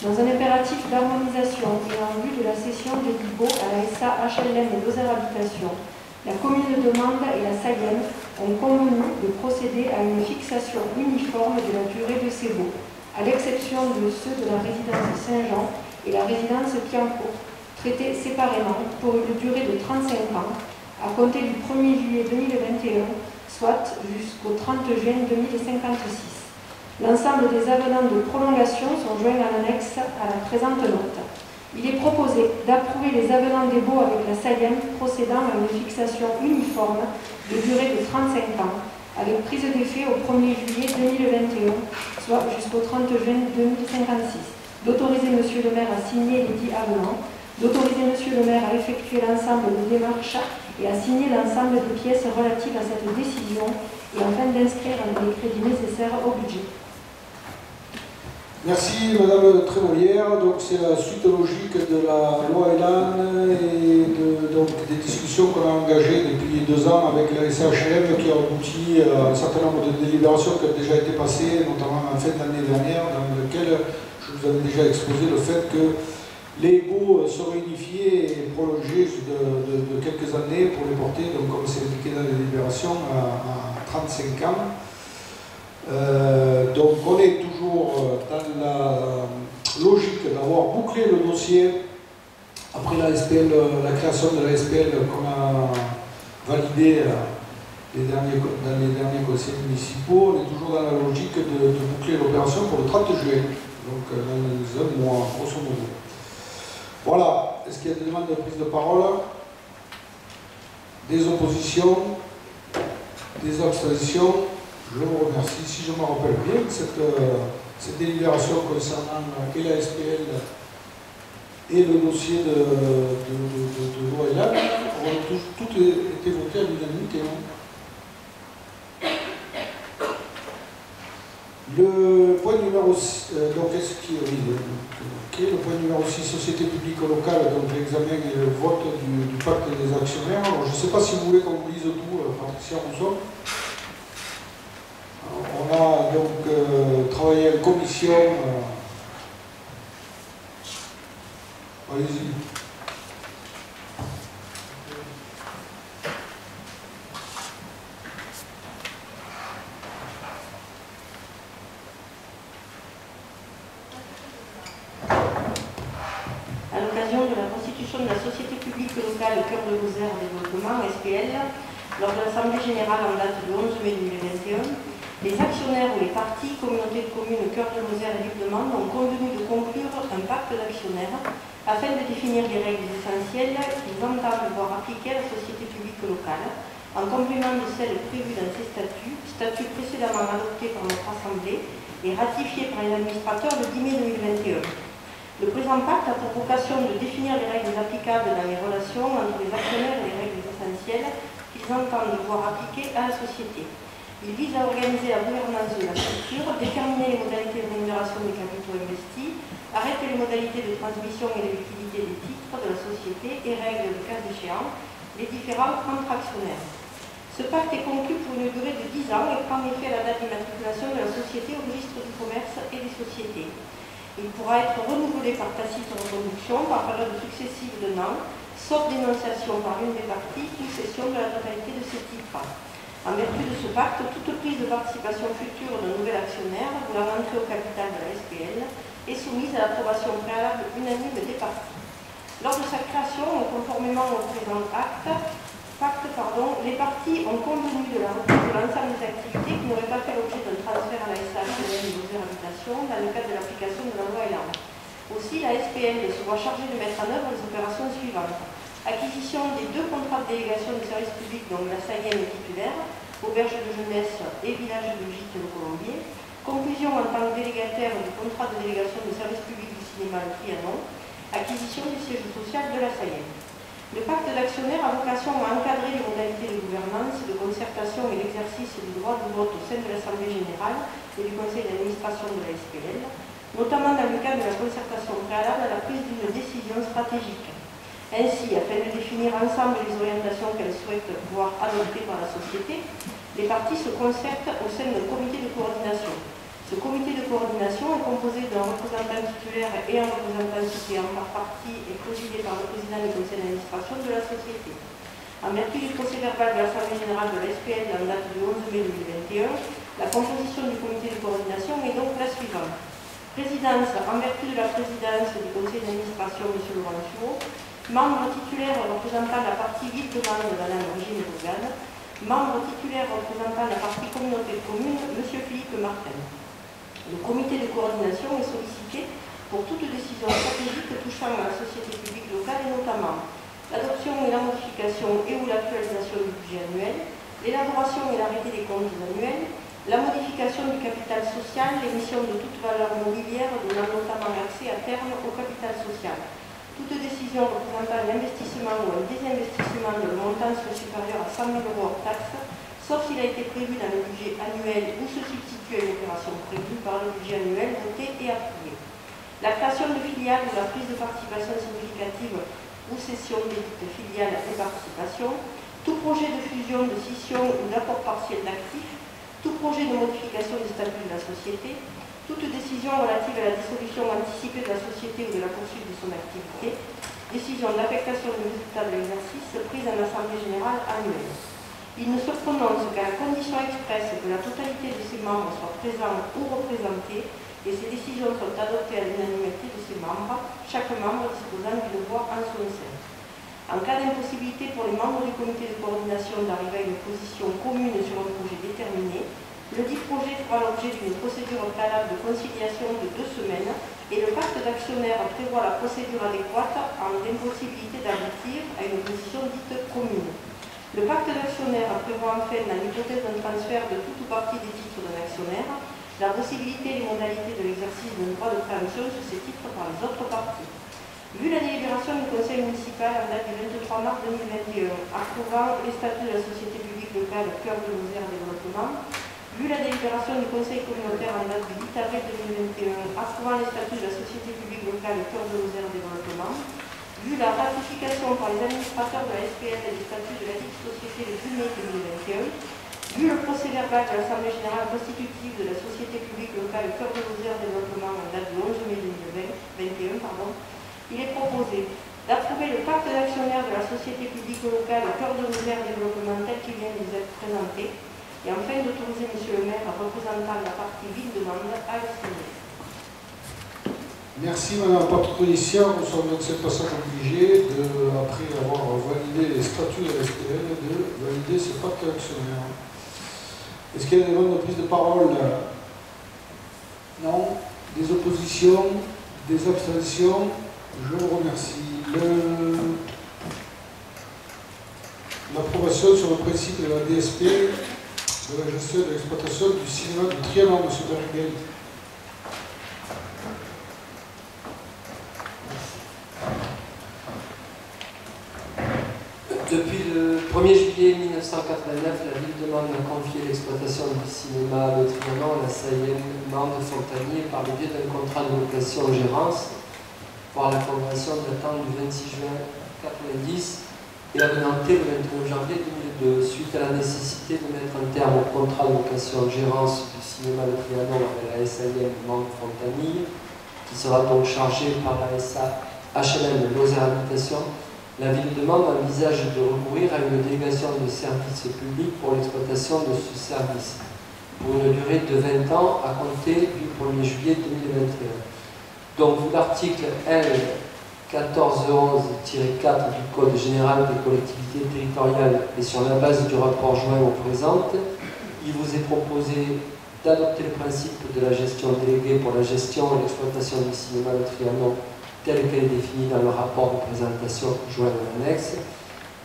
Dans un impératif d'harmonisation et en vue de la cession des baux à la SA HLM Lozère Habitation, la commune de Mende et la Saillem ont convenu de procéder à une fixation uniforme de la durée de ces baux, à l'exception de ceux de la résidence Saint-Jean et la résidence Piancourt, traités séparément pour une durée de 35 ans, à compter du 1er juillet 2021, soit jusqu'au 30 juin 2056. L'ensemble des avenants de prolongation sont joints à l'annexe à la présente note. Il est proposé d'approuver les avenants des baux avec la Saillem procédant à une fixation uniforme de durée de 35 ans, avec prise d'effet au 1er juillet 2021, soit jusqu'au 30 juin 2056, d'autoriser M. le maire à signer les dits avenants, d'autoriser M. le maire à effectuer l'ensemble des démarches et à signer l'ensemble des pièces relatives à cette décision, et enfin d'inscrire les crédits nécessaires au budget. Merci Madame Trémolière. Donc c'est la suite logique de la loi Élan et donc des discussions qu'on a engagées depuis 2 ans avec la SHM qui a abouti à un certain nombre de délibérations qui ont déjà été passées, notamment en fin d'année dernière, dans lequel je vous avais déjà exposé le fait que les baux seraient unifiés et prolongés de quelques années pour les porter, donc comme c'est indiqué dans les délibérations, à 35 ans. Donc on est toujours dans la logique d'avoir bouclé le dossier après la SPL, la création de la SPL qu'on a validée dans les derniers conseils municipaux. On est toujours dans la logique de boucler l'opération pour le 30 juin, donc dans un mois, grosso modo. Voilà, est-ce qu'il y a des demandes de prise de parole? Des oppositions? Des abstentions? Je vous remercie. Si je me rappelle bien, cette délibération concernant et la SPL et le dossier de loi Élan ont tout été voté à l'unanimité. Le point numéro 6, donc le point numéro 6, société publique locale, donc l'examen et le vote du pacte des actionnaires. Alors, je ne sais pas si vous voulez qu'on vous lise tout, Patricia Rousseau. On a donc travaillé en commission. Allez-y. À l'occasion de la constitution de la Société publique locale Cœur de Lozère Développement, SPL, lors de l'Assemblée générale en date du 11 mai 2021, les actionnaires ou les parties, communautés de communes Cœur de Lozère et Développement ont convenu de conclure un pacte d'actionnaires afin de définir les règles essentielles qu'ils entendent voir appliquer à la société publique locale, en complément de celles prévues dans ces statuts précédemment adoptés par notre Assemblée et ratifiés par les administrateurs le 10 mai 2021. Le présent pacte a pour vocation de définir les règles applicables dans les relations entre les actionnaires et les règles essentielles qu'ils entendent voir appliquer à la société. Il vise à organiser la gouvernance de la structure, déterminer les modalités de rémunération des capitaux investis, arrêter les modalités de transmission et de liquidité des titres de la société et règle, le cas échéant, les différents entre-actionnaires. Ce pacte est conclu pour une durée de 10 ans et prend effet à la date d'immatriculation de la société au registre du commerce et des sociétés. Il pourra être renouvelé par tacite reconduction par période successive d'un an, sauf dénonciation par l'une des parties ou cession de la totalité de ces titres. En vertu de ce pacte, toute prise de participation future d'un nouvel actionnaire voulant entrer au capital de la SPL est soumise à l'approbation préalable unanime des parties. Lors de sa création, conformément au présent pacte, les parties ont convenu de la reprise de l'ensemble des activités qui n'auraient pas fait l'objet d'un transfert à la SAHLM de Lozère Habitation dans le cadre de l'application de la loi Elan. Aussi, la SPL se voit chargée de mettre en œuvre les opérations suivantes. Acquisition des 2 contrats de délégation de services publics, dont la SAIEM est titulaire, auberge de jeunesse et village de gîte le Colombier. Conclusion en tant que délégataire du contrat de délégation de services publics du cinéma Le Trianon. Acquisition du siège social de la SAIEM. Le pacte d'actionnaires a vocation à encadrer les modalités de gouvernance, de concertation et l'exercice du droit de vote au sein de l'Assemblée générale et du conseil d'administration de la SPL, notamment dans le cadre de la concertation préalable à la prise d'une décision stratégique. Ainsi, afin de définir ensemble les orientations qu'elles souhaitent voir adoptées par la société, les parties se concertent au sein d'un comité de coordination. Ce comité de coordination est composé d'un représentant titulaire et un représentant suppléant par partie et présidé par le président du conseil d'administration de la société. En vertu du procès-verbal de l'Assemblée générale de la SPL en date du 11 mai 2021, la composition du comité de coordination est donc la suivante. Présidence, en vertu de la présidence du conseil d'administration, M. Laurent Sureau. Membre titulaire représentant la partie ville-demande de Mme Brigitte Rogan. Membre titulaire représentant la partie communauté de communes, M. Philippe Martin. Le comité de coordination est sollicité pour toute décision stratégique touchant à la société publique locale et notamment l'adoption et la modification et ou l'actualisation du budget annuel, l'élaboration et l'arrêté des comptes annuels, la modification du capital social, l'émission de toute valeur mobilière donnant notamment accès à terme au capital social. Toute décision représentant l'investissement ou un désinvestissement de montant supérieur à 100 000 € hors taxe, sauf s'il a été prévu dans le budget annuel ou se substitue à une opération prévue par le budget annuel voté et approuvé. La création de filiales ou la prise de participation significative ou cession des filiales et participations, tout projet de fusion, de scission ou d'apport partiel d'actifs, tout projet de modification des statuts de la société, toute décision relative à la dissolution anticipée de la société ou de la poursuite de son activité, décision d'affectation du résultat de l'exercice prise en Assemblée générale annuelle. Il ne se prononce qu'à la condition expresse que la totalité de ses membres soit présents ou représentés et ces décisions sont adoptées à l'unanimité de ses membres, chaque membre disposant d'une voix en son sein. En cas d'impossibilité pour les membres du comité de coordination d'arriver à une position commune sur un projet déterminé, le dit projet fera l'objet d'une procédure préalable de conciliation de 2 semaines et le pacte d'actionnaires prévoit la procédure adéquate en l'impossibilité d'aboutir à une position dite commune. Le pacte d'actionnaires prévoit enfin, dans l'hypothèse d'un transfert de toute ou partie des titres d'un actionnaire, la possibilité et les modalités de l'exercice d'un droit de préemption sur ces titres par les autres parties. Vu la délibération du conseil municipal en date du 23 mars 2021, approuvant les statuts de la société publique locale Cœur de Lozère Développement, vu Vu la délibération du Conseil communautaire en date du 8 avril 2021 approuvant les statuts de la Société publique locale Cœur de Lozère Développement, vu la ratification par les administrateurs de la SPL des statuts de la dite société le 10 mai 2021, vu le procès-verbal de l'Assemblée générale constitutive de la Société publique locale Cœur de Lozère Développement en date du 11 mai 2021, il est proposé d'approuver le pacte d'actionnaire de la Société publique locale Cœur de Lozère Développement tel qu'il vient de nous être présenté, et enfin d'autoriser M. le maire, représentant la partie ville-demande, à le signer. Merci Madame la Patricienne. Nous sommes dans cette passage obligés, après avoir validé les statuts de la SPL, de valider ce pacte d'actionnaire. Est-ce qu'il y a des demandes de prise de parole? Non. Des oppositions? Des abstentions? Je vous remercie. L'approbation sur le principe de la DSP de la gestion et de l'exploitation du cinéma du Trianon, M. Berengel. Depuis le 1er juillet 1989, la ville demande à confier l'exploitation du cinéma Le Trianon à la SAIM Mande Fontanier par le biais d'un contrat de location-gérance par la convention datant du 26 juin 1990 et avenantée le 29 janvier 2002, suite à la nécessité de mettre un terme au contrat de location-gérance du cinéma Le Trianon avec la SAIM Mande Fontanier, qui sera donc chargée par la SA HLM Lozère Habitation. La ville demande envisage de recourir à une délégation de service public pour l'exploitation de ce service, pour une durée de 20 ans à compter du 1er juillet 2021. Donc, l'article L. 1411-4 du Code général des collectivités territoriales et sur la base du rapport joint au présent, il vous est proposé d'adopter le principe de la gestion déléguée pour la gestion et l'exploitation du cinéma Le Trianon telle qu'elle est définie dans le rapport de présentation joint à l'annexe,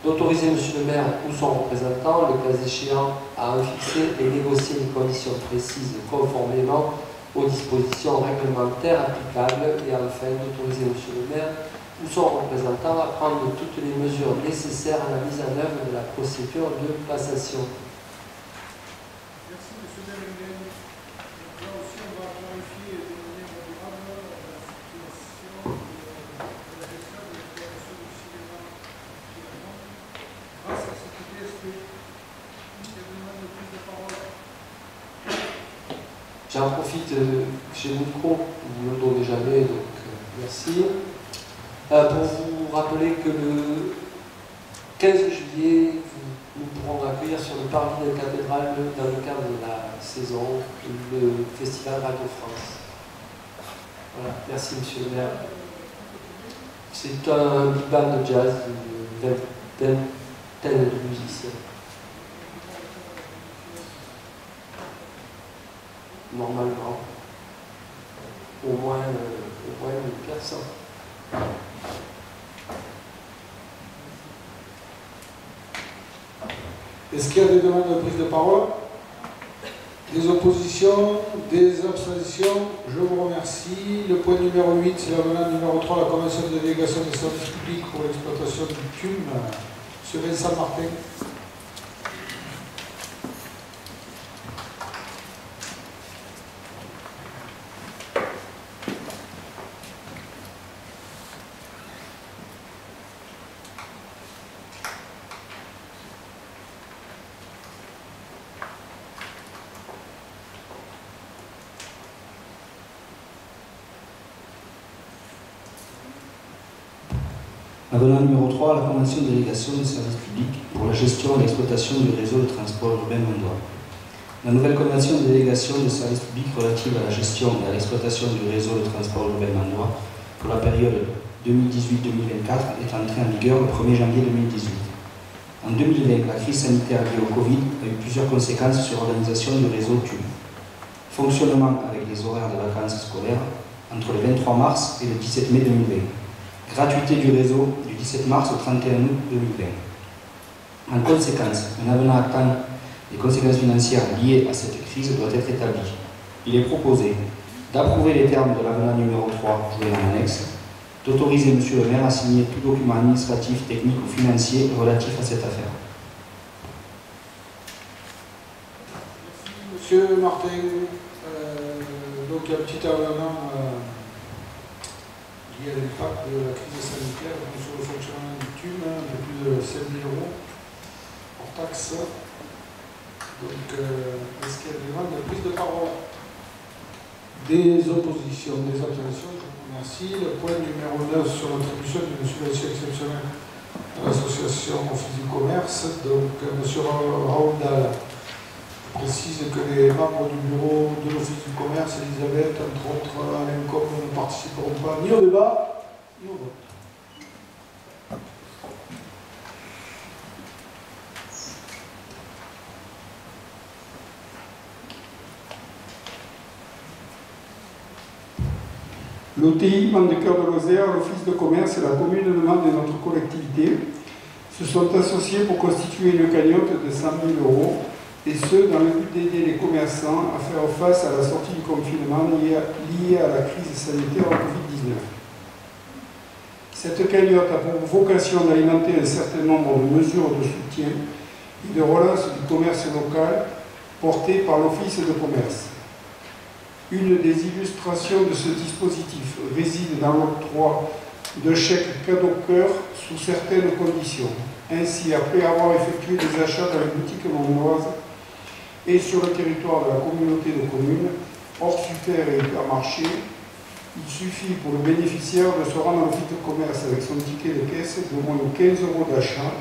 d'autoriser M. le maire ou son représentant, le cas échéant, à en fixer et négocier les conditions précises conformément aux dispositions réglementaires applicables, et enfin d'autoriser M. le maire ou son représentant à prendre toutes les mesures nécessaires à la mise en œuvre de la procédure de passation. Merci M. Berengel. Là aussi, on va clarifier de manière durable la situation de la gestion de l'exploitation du cinéma grâce à cette DSP. Il y a une demande de prise de parole. J'en profite, j'ai le micro, vous ne le donnez jamais, donc merci. Pour vous rappeler que le 15 juillet, nous pourrons accueillir sur le parvis de la cathédrale, dans le cadre de la saison, le Festival Radio France. Voilà, merci Monsieur le maire. C'est un big band de jazz d'une vingtaine de musiciens. Normalement, au moins 1000 personnes. Est-ce qu'il y a des demandes de prise de parole? Des oppositions? Des abstentions? Je vous remercie. Le point numéro 8, c'est l'avenant numéro 3, la convention de délégation des services publics pour l'exploitation du TUM. M. Vincent Martin. Avenant numéro 3, la convention de délégation des services publics pour la gestion et l'exploitation du réseau de transport urbain mandois. La nouvelle convention de délégation des services publics relative à la gestion et à l'exploitation du réseau de transport urbain mandois pour la période 2018-2024 est entrée en vigueur le 1er janvier 2018. En 2020, la crise sanitaire liée au Covid a eu plusieurs conséquences sur l'organisation du réseau TUM. Fonctionnement avec les horaires de vacances scolaires entre le 23 mars et le 17 mai 2020. Gratuité du réseau du 17 mars au 31 août 2020. En conséquence, un avenant actant les conséquences financières liées à cette crise doit être établi. Il est proposé d'approuver les termes de l'avenant numéro 3 joint dans l'annexe, d'autoriser M. le maire à signer tout document administratif, technique ou financier relatif à cette affaire. Merci Monsieur Martin, donc il y a un petit amendement lié à l'impact de la crise sanitaire sur le fonctionnement du TUM, un peu plus de 5 000 € hors taxe. Donc, est-ce qu'il y a des demandes de prise de parole? Des oppositions, des abstentions? Je vous remercie. Le point numéro 9 sur l'attribution d'une subvention exceptionnelle à l'association Office du Commerce. Donc, M. Raoul Dahl précise que les membres du bureau de l'Office du Commerce, Elisabeth, entre autres, Alain Cobb, ne participeront pas ni au débat, ni au vote. L'OTI Mande-Cœur de Lozère, l'Office de commerce et la commune demande de notre collectivité se sont associés pour constituer une cagnotte de 100 000 €, et ce, dans le but d'aider les commerçants à faire face à la sortie du confinement lié à la crise sanitaire Covid-19. Cette cagnotte a pour vocation d'alimenter un certain nombre de mesures de soutien et de relance du commerce local portées par l'Office de commerce. Une des illustrations de ce dispositif réside dans l'octroi de chèques cadeau-cœur sous certaines conditions. Ainsi, après avoir effectué des achats dans les boutiques mondoises et sur le territoire de la communauté de communes, hors super et hypermarché, il suffit pour le bénéficiaire de se rendre à l'office de commerce avec son ticket de caisse d'au moins 15 € d'achat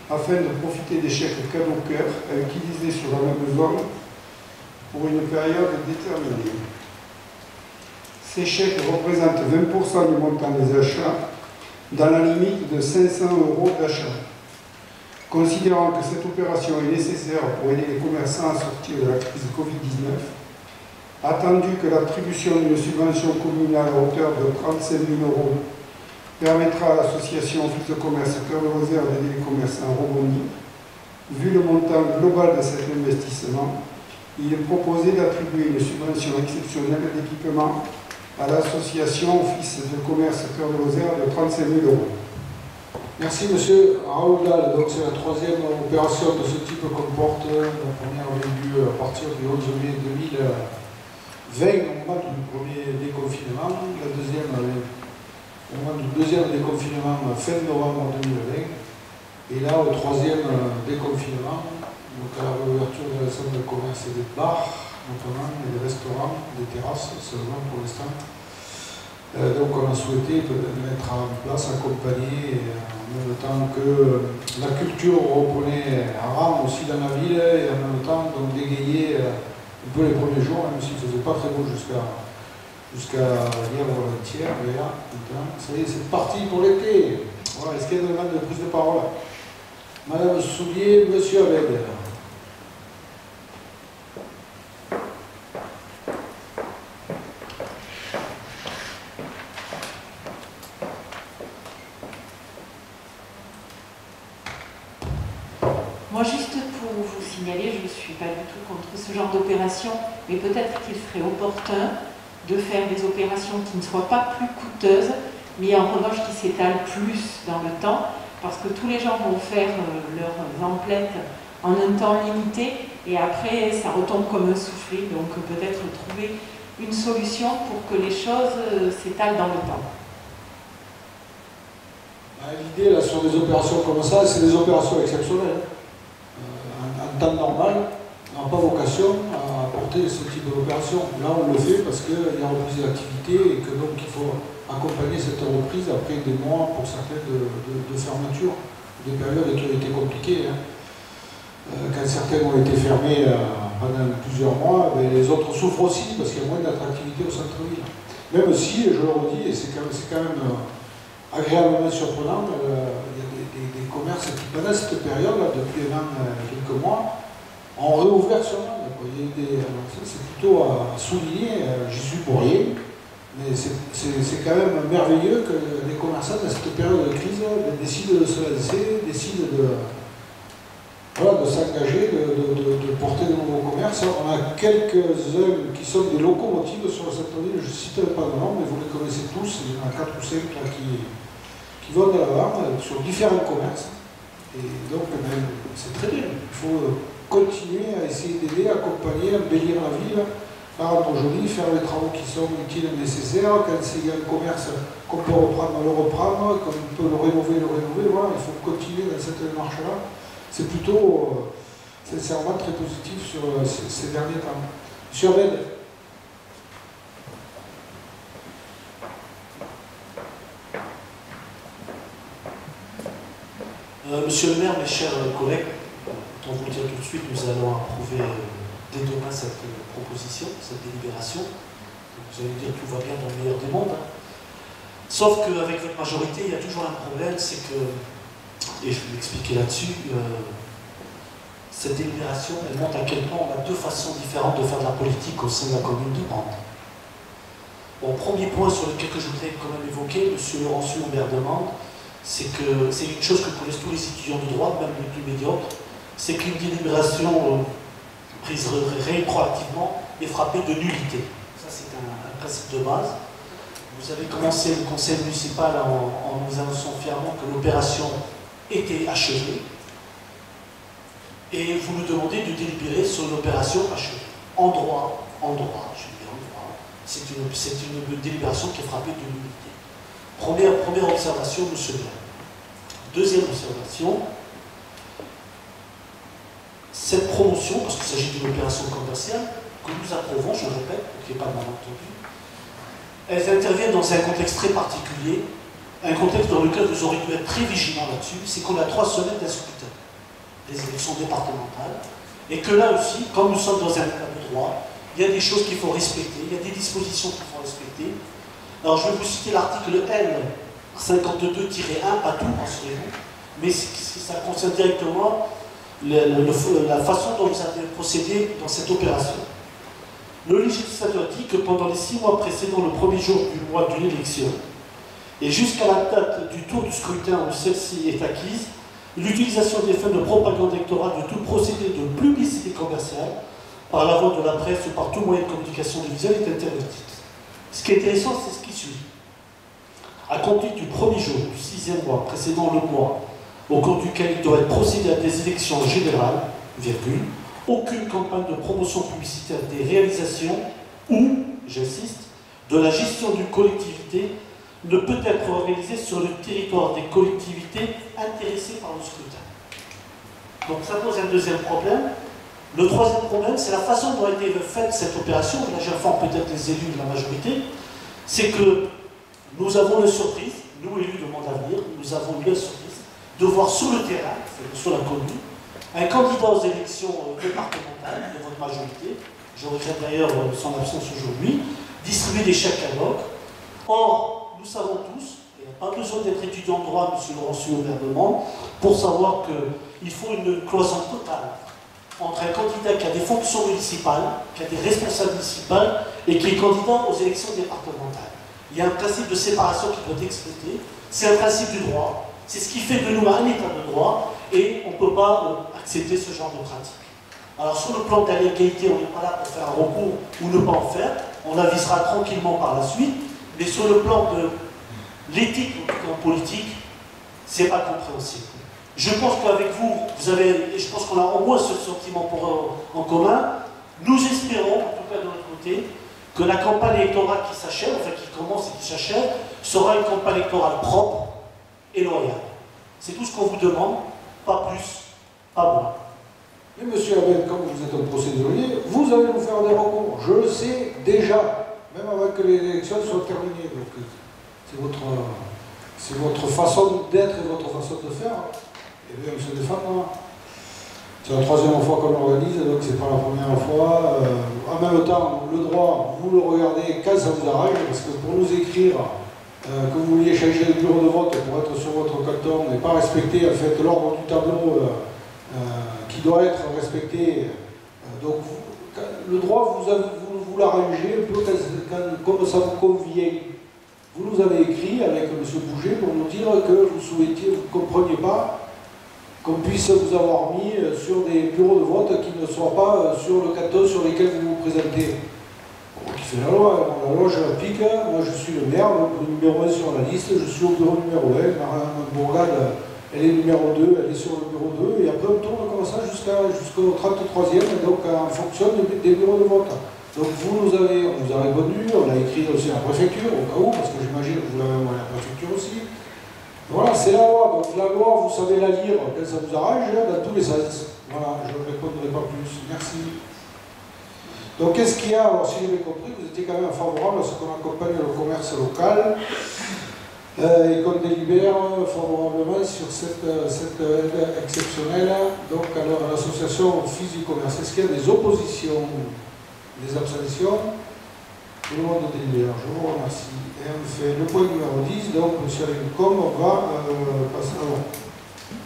afin de profiter des chèques cadeau-cœur à utiliser sur la même zone pour une période déterminée. Ces chèques représentent 20% du montant des achats dans la limite de 500 € d'achat. Considérant que cette opération est nécessaire pour aider les commerçants à sortir de la crise Covid-19, attendu que l'attribution d'une subvention communale à hauteur de 35 000 € permettra à l'association Office de commerce Cœur de Lozère d'aider les commerçants rebondis, vu le montant global de cet investissement, il est proposé d'attribuer une subvention exceptionnelle d'équipement à l'association Office de commerce Cœur de Lozère de 35 000 €. Merci Monsieur Raoul Dahl. Donc c'est la troisième opération de ce type qu'on porte. La première avait lieu à partir du 11 mai 2020, au moment du premier déconfinement. La deuxième au moment du deuxième déconfinement, fin novembre 2020. Et là, au troisième déconfinement, donc à la réouverture de l'ensemble de commerce et des bars, notamment, et des restaurants, des terrasses, seulement pour l'instant. Donc on a souhaité mettre en place, accompagner, en même temps que la culture reprenait un rang aussi dans la ville, et en même temps donc dégayer un peu les premiers jours, même s'il ne faisait pas très beau jusqu'à hier ou avant-hier, mais là, maintenant, ça y est, c'est parti pour l'été. Voilà, est-ce qu'il y a des demandes de prise de parole? Madame Soulier, Monsieur Abed. Moi, juste pour vous signaler, je ne suis pas du tout contre ce genre d'opération, mais peut-être qu'il serait opportun de faire des opérations qui ne soient pas plus coûteuses, mais en revanche qui s'étalent plus dans le temps, parce que tous les gens vont faire leurs emplettes en un temps limité, et après ça retombe comme un soufflé, donc peut-être trouver une solution pour que les choses s'étalent dans le temps. L'idée là sur des opérations comme ça, c'est des opérations exceptionnelles. En temps normal, on n'a pas vocation à apporter ce type d'opération. Là, on le fait parce qu'il y a reprise d'activité et que donc il faut accompagner cette reprise après des mois pour certaines de fermeture, des périodes qui ont été compliquées. Quand certaines ont été fermées pendant plusieurs mois, les autres souffrent aussi parce qu'il y a moins d'attractivité au centre-ville. Même si, je le redis, et c'est quand même agréablement surprenant, il y a des commerces qui pendant cette période, là, depuis un an, quelques mois, ont réouvert seulement. C'est plutôt à souligner, j'y suis pour rien, mais c'est quand même merveilleux que les commerçants, dans cette période de crise, décident de se lancer, décident de s'engager, de porter de nouveaux commerces. On a quelques-uns qui sont des locomotives sur le centre-ville, je ne citerai pas de nom, mais vous les connaissez tous, il y en a 4 ou 5 là, qui vont de l'avant sur différents commerces. Et donc, c'est très bien. Il faut continuer à essayer d'aider, accompagner, embellir la ville, la rendre jolie, faire les travaux qui sont utiles et nécessaires. Quand il y a un commerce qu'on peut reprendre, le reprendre, qu'on peut le rénover, voilà, il faut continuer dans cette démarche-là. C'est plutôt, sincèrement, très positif sur ces derniers temps. Monsieur Abed. Monsieur le maire, mes chers collègues, autant vous le dire tout de suite, nous allons approuver dès demain cette proposition, cette délibération. Vous allez dire que tout va bien dans le meilleur des mondes. Hein. Sauf qu'avec votre majorité, il y a toujours un problème, c'est que, et je vais m'expliquer là-dessus, cette délibération, elle montre à quel point on a deux façons différentes de faire de la politique au sein de la commune de Mende. Bon, premier point sur lequel je voudrais quand même évoquer, monsieur Laurentiu, maire de Mende, c'est que c'est une chose que connaissent tous les étudiants de droit, même les plus médiocres, c'est qu'une délibération prise rétroactivement est frappée de nullité. Ça, c'est un principe de base. Vous avez commencé le conseil municipal en nous annonçant fièrement que l'opération était achevée, et vous nous demandez de délibérer sur l'opération achevée. En droit, c'est une délibération qui est frappée de nullité. Première observation, monsieur le maire. Deuxième observation, cette promotion, parce qu'il s'agit d'une opération commerciale, que nous approuvons, je le répète, pour qu'il n'y ait pas de malentendu, elles interviennent dans un contexte très particulier, un contexte dans lequel vous aurez dû être très vigilant là-dessus, c'est qu'on a 3 semaines d'un scrutin, des élections départementales, et que là aussi, comme nous sommes dans un état de droit, il y a des choses qu'il faut respecter, il y a des dispositions qu'il faut respecter. Alors je vais vous citer l'article L52-1, pas tout, rassurez-vous, mais ça concerne directement la façon dont vous avez procédé dans cette opération. Le législateur dit que pendant les 6 mois précédant le premier jour du mois de l'élection, et jusqu'à la date du tour du scrutin où celle-ci est acquise, l'utilisation des fins de propagande électorale de tout procédé de publicité commerciale, par la voie de la presse ou par tout moyen de communication visuelle est interdite. Ce qui est intéressant, c'est ce qui suit. À compter du premier jour du 6e mois précédant le mois au cours duquel il doit être procédé à des élections générales, aucune campagne de promotion publicitaire des réalisations ou, j'insiste, de la gestion d'une collectivité ne peut être organisée sur le territoire des collectivités intéressées par le scrutin. Donc ça pose un deuxième problème. Le troisième problème, c'est la façon dont a été faite cette opération. Là, j'informe peut-être les élus de la majorité. C'est que nous avons la surprise, nous élus de Mende Avenir, nous avons eu la surprise de voir sur le terrain, sur la commune, un candidat aux élections départementales de votre majorité, je regrette d'ailleurs son absence aujourd'hui, distribuer des chèques ad hoc. Or, nous savons tous, il n'y a pas besoin d'être étudiant de droit, monsieur Laurentiu, au maire de Mende, pour savoir qu'il faut une cloison totale entre un candidat qui a des fonctions municipales, qui a des responsabilités municipales, et qui est candidat aux élections départementales. Il y a un principe de séparation qui doit être exploité, c'est un principe du droit, c'est ce qui fait de nous un état de droit, et on ne peut pas accepter ce genre de pratique. Alors sur le plan de la légalité, on n'est pas là pour faire un recours ou ne pas en faire, on avisera tranquillement par la suite, mais sur le plan de l'éthique en politique, c'est pas compréhensible. Je pense qu'avec vous, et je pense qu'on a au moins ce sentiment en commun, nous espérons, en tout cas de notre côté, que la campagne électorale qui s'achève, enfin qui commence et qui s'achève, sera une campagne électorale propre et loyale. C'est tout ce qu'on vous demande, pas plus, pas moins. Mais monsieur Abel, comme vous êtes un procédurier, vous allez nous faire des recours. Je le sais déjà, même avant que les élections soient terminées. Donc c'est votre façon d'être et votre façon de faire. Et bien, monsieur Stéphane, c'est la 3e fois qu'on l'organise, donc c'est pas la première fois. En même temps, le droit, vous le regardez quand ça vous arrange, parce que pour nous écrire que vous vouliez changer le bureau de vote pour être sur votre canton et pas respecter en fait l'ordre du tableau qui doit être respecté. Donc le droit, vous l'arrangez un peu comme ça vous convient. Vous nous avez écrit avec M. Bouger pour nous dire que vous souhaitiez, vous ne compreniez pas qu'on puisse vous avoir mis sur des bureaux de vote qui ne soient pas sur le canton sur lesquels vous vous présentez. Qui fait la loi, la loi je l'applique, moi je suis le maire, le numéro 1 sur la liste, je suis au bureau numéro 1, Mme Bourgade elle est numéro 2, elle est sur le bureau 2, et après on tourne comme ça jusqu'au 33e, donc en fonction des bureaux de vote. Donc on vous a répondu, on l'a écrit aussi à la préfecture, au cas où, parce que j'imagine que vous l'avez envoyé à la préfecture aussi. Voilà, c'est la loi. Donc la loi, vous savez la lire quand ça vous arrange, dans tous les sens. Voilà, je ne répondrai pas plus. Merci. Donc qu'est-ce qu'il y a? Alors si j'ai bien compris, vous étiez quand même favorable à ce qu'on accompagne le commerce local et qu'on délibère favorablement sur cette aide exceptionnelle. Donc alors l'association Office du commerce. Est-ce qu'il y a des oppositions, des abstentions? Tout le monde délibère, je vous remercie. Et on fait le point numéro 10, donc M. Alecom, on va passer alors,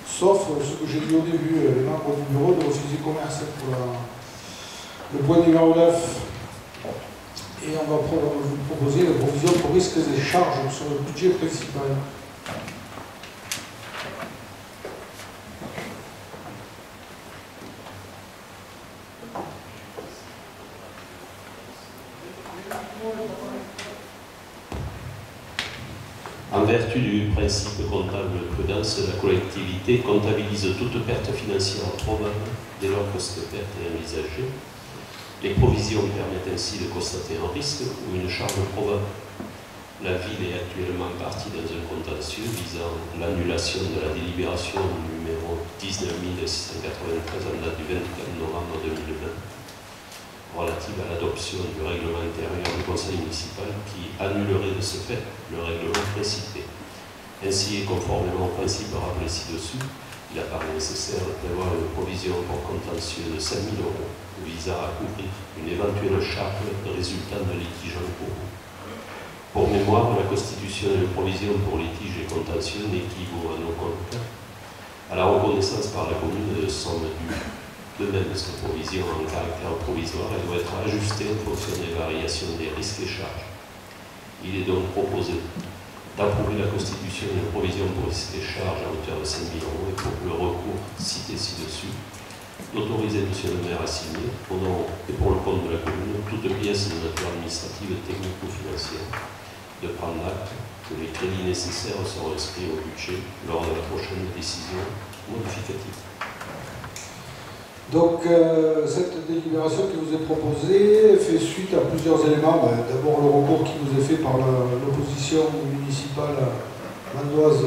sauf ce que j'ai dit au début, les membres du bureau de l'Office du commerce pour le point numéro 9. Et on va vous proposer la provision pour risques et charges sur le budget principal. En vertu du principe comptable de prudence, la collectivité comptabilise toute perte financière probable dès lors que cette perte est envisagée. Les provisions permettent ainsi de constater un risque ou une charge probable. La ville est actuellement partie dans un contentieux visant l'annulation de la délibération numéro 19693 en date du 24 novembre 2020 relative à l'adoption du règlement intérieur du conseil municipal qui annulerait de ce fait le règlement précité. Ainsi, et conformément au principe rappelé ci-dessus, il apparaît nécessaire de prévoir une provision pour contentieux de 5 000 € visant à couvrir une éventuelle charge résultant de litige en cours. Pour mémoire, la constitution d'une provision pour litige et contentieux n'équivaut en aucun cas à la reconnaissance par la commune de somme due. De même, cette provision a un caractère provisoire et doit être ajustée en fonction des variations des risques et charges. Il est donc proposé d'approuver la constitution d'une provision pour risques et charges à hauteur de 5 000 € et pour le recours cité ci-dessus, d'autoriser M. le maire à signer, au nom et pour le compte de la commune, toute pièce de nature administrative, technique ou financière, de prendre acte que les crédits nécessaires seront inscrits au budget lors de la prochaine décision modificative. Donc, cette délibération qui vous est proposée fait suite à plusieurs éléments. D'abord, le recours qui vous est fait par l'opposition municipale vandoise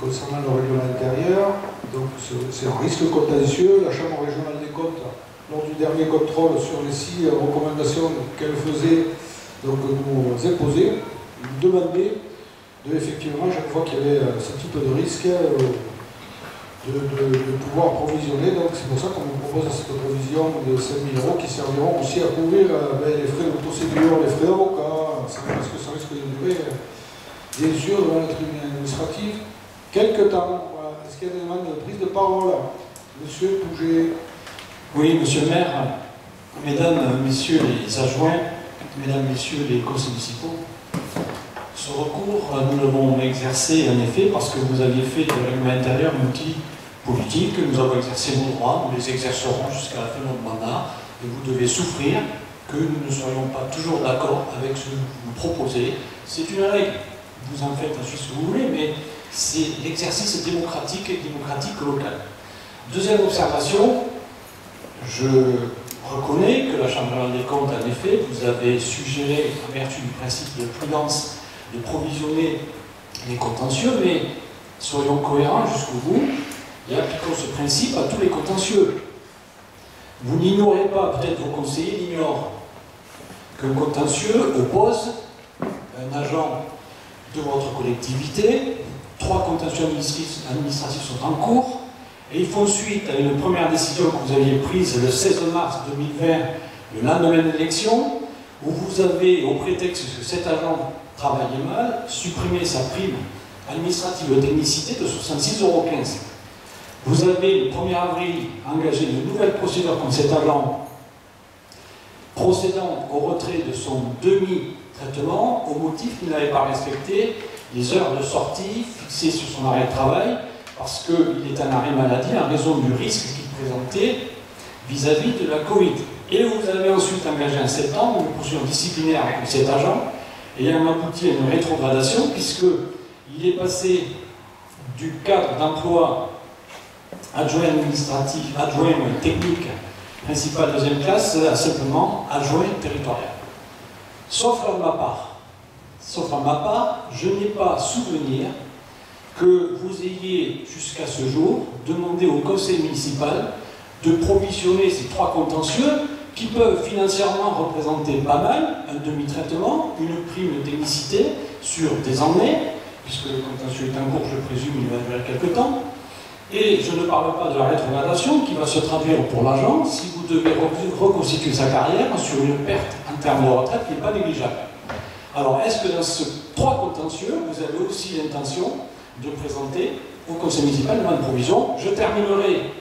concernant le règlement intérieur. Donc, c'est un risque contentieux. La Chambre régionale des comptes, lors du dernier contrôle sur les 6 recommandations qu'elle faisait, donc nous imposait, nous demandait de, effectivement, chaque fois qu'il y avait ce type de risque, de pouvoir provisionner. Donc c'est pour ça qu'on vous propose cette provision de 5 000 € qui serviront aussi à couvrir les frais de procédure, les frais d'avocat, parce que ça risque de durer, bien sûr, devant le tribunal administratif, quelques temps. Voilà. Est-ce qu'il y a des demandes de prise de parole? Monsieur Pouget. Oui, monsieur le maire, mesdames, messieurs les adjoints, mesdames, messieurs les conseillers municipaux, ce recours, nous l'avons exercé en effet parce que vous aviez fait du règlement intérieur un outil politique, nous avons exercé nos droits, nous les exercerons jusqu'à la fin de notre mandat, et vous devez souffrir que nous ne soyons pas toujours d'accord avec ce que vous nous proposez. C'est une règle, vous en faites ensuite ce que vous voulez, mais c'est l'exercice démocratique et démocratique local. Deuxième observation, je reconnais que la Chambre des comptes, en effet, vous avez suggéré, en vertu du principe de prudence, de provisionner les contentieux, mais soyons cohérents jusqu'au bout et appliquons ce principe à tous les contentieux. Vous n'ignorez pas, peut-être vos conseillers l'ignorent, qu'un contentieux oppose un agent de votre collectivité, 3 contentieux administratifs sont en cours, et ils font suite à une première décision que vous aviez prise le 16 mars 2020, le lendemain de l'élection, où vous avez, au prétexte que cet agent travaillait mal, supprimé sa prime administrative de technicité de 66,15 €. Vous avez, le 1er avril, engagé une nouvelle procédure contre cet agent, procédant au retrait de son demi-traitement au motif qu'il n'avait pas respecté les heures de sortie fixées sur son arrêt de travail, parce qu'il est en arrêt maladie en raison du risque qu'il présentait vis-à-vis de la Covid. Et vous avez ensuite engagé en septembre une procédure disciplinaire contre cet agent, ayant abouti à une rétrogradation, puisqu'il est passé du cadre d'emploi adjoint administratif, adjoint technique, principal deuxième classe, à simplement adjoint territorial. Sauf à ma part, je n'ai pas souvenir que vous ayez jusqu'à ce jour demandé au conseil municipal de provisionner ces 3 contentieux qui peuvent financièrement représenter pas mal, un demi-traitement, une prime de technicité sur des années, puisque le contentieux est en cours, je présume, il va durer quelques temps. Et je ne parle pas de la rétrogradation qui va se traduire pour l'agent si vous devez reconstituer sa carrière sur une perte en termes de retraite qui n'est pas négligeable. Alors, est-ce que dans ces 3 contentieux, vous avez aussi l'intention de présenter au conseil municipal une provision? Je terminerai,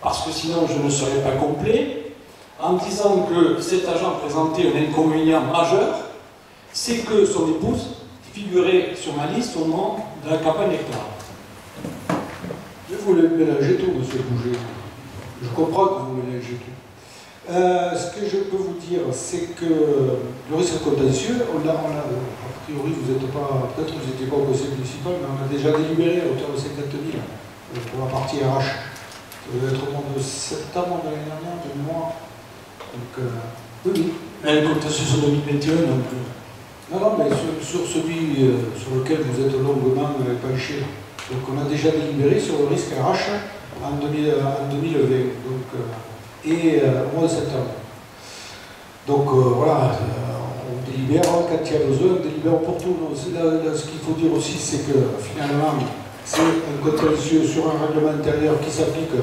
parce que sinon je ne serai pas complet, en disant que cet agent présentait un inconvénient majeur, c'est que son épouse figurait sur ma liste au moment de la campagne électorale. Je voulais mélanger tout, monsieur Bouger. Je comprends que vous mélangez tout. Ce que je peux vous dire, c'est que le risque contentieux, a priori, vous n'êtes pas, peut-être vous n'étiez pas au conseil municipal, mais on a déjà délibéré à hauteur de 50 000 pour la partie RH. Ça devait être au mois de septembre de l'année dernière, de mémoire. Donc, oui. Mais le contentieux sur 2021, donc. Non, mais sur celui sur lequel vous êtes longuement penché. Donc on a déjà délibéré sur le risque RH en 2020 donc, et au mois de septembre. Donc voilà, on délibère quand il y a besoin, on délibère pour tout. Là, ce qu'il faut dire aussi, c'est que finalement, c'est un contentieux sur un règlement intérieur qui s'applique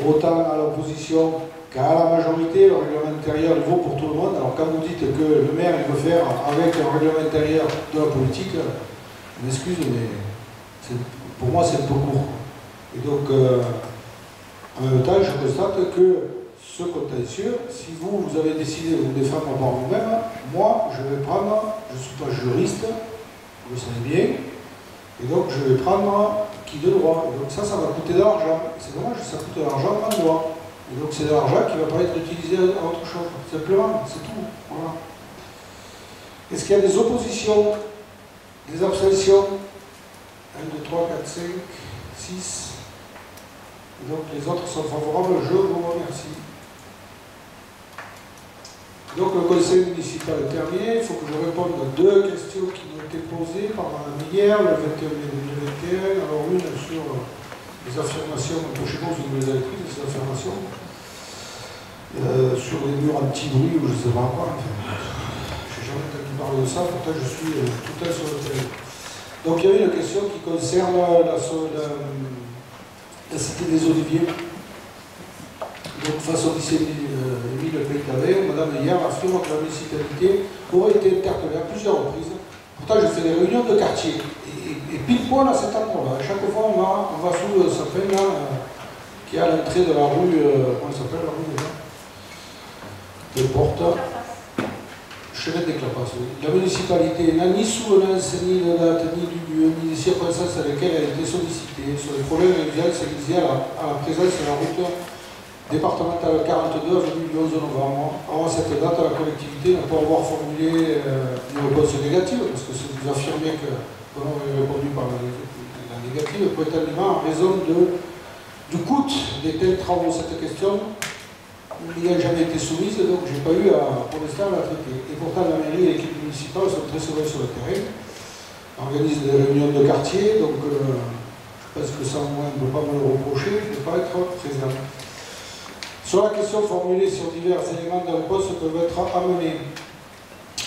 autant à l'opposition qu'à la majorité. Le règlement intérieur il vaut pour tout le monde. Alors quand vous dites que le maire il veut faire avec un règlement intérieur de la politique, je m'excuse, mais pour moi c'est un peu court. Et donc, en même temps, je constate que ce contentieux, si vous avez décidé de vous défendre par vous-même, moi je vais prendre, je ne suis pas juriste, vous le savez bien, et donc je vais prendre qui de droit. Et donc ça va coûter de l'argent. C'est dommage, ça coûte de l'argent en droit. Et donc c'est de l'argent qui ne va pas être utilisé à autre chose. Simplement, c'est tout. Voilà. Est-ce qu'il y a des oppositions, des abstentions? 1, 2, 3, 4, 5, 6. Et donc les autres sont favorables. Je vous remercie. Donc le conseil municipal est terminé. Il faut que je réponde à 2 questions qui m'ont été posées par Mme hier, le 21 mai 2021. Alors une sur les affirmations, chez moi vous les avez prises, ces affirmations, sur les murs anti-bruit ou je ne sais pas quoi. Enfin, je n'ai jamais entendu parler de ça, pourtant je suis tout à sur le terrain. Donc il y avait une question qui concerne la cité des Oliviers. Donc face au lycée Émile Peytavet, Madame hier affirme que la municipalité aurait été interpellée à plusieurs reprises. Pourtant je fais des réunions de quartier. Et pile poil à cet endroit-là. Chaque fois on va sous le sapin là, qui est à l'entrée de la rue, comment s'appelle la rue déjà? De Porte. Chevet des Clapas, oui. La municipalité n'a ni souvenance ni de date ni du lieu ni des circonstances à lesquelles elle a été sollicitée sur les problèmes réalisés liés à la présence de la route départementale 42 avenue du 11 novembre. Avant cette date, la collectivité n'a pas avoir formulé une réponse négative, parce que si vous affirmez que on aurait répondu par la négative, prétendument en raison du coût des tels travaux. Cette question n'y a jamais été soumise, donc je n'ai pas eu pour l'instant à la traiter. Et pourtant la mairie et l'équipe municipale sont très souvent sur le terrain, organisent des réunions de quartier, donc je pense que ça au moins on ne peut pas me le reprocher de ne pas être présent. Sur la question formulée sur divers éléments de réponse peuvent être amenés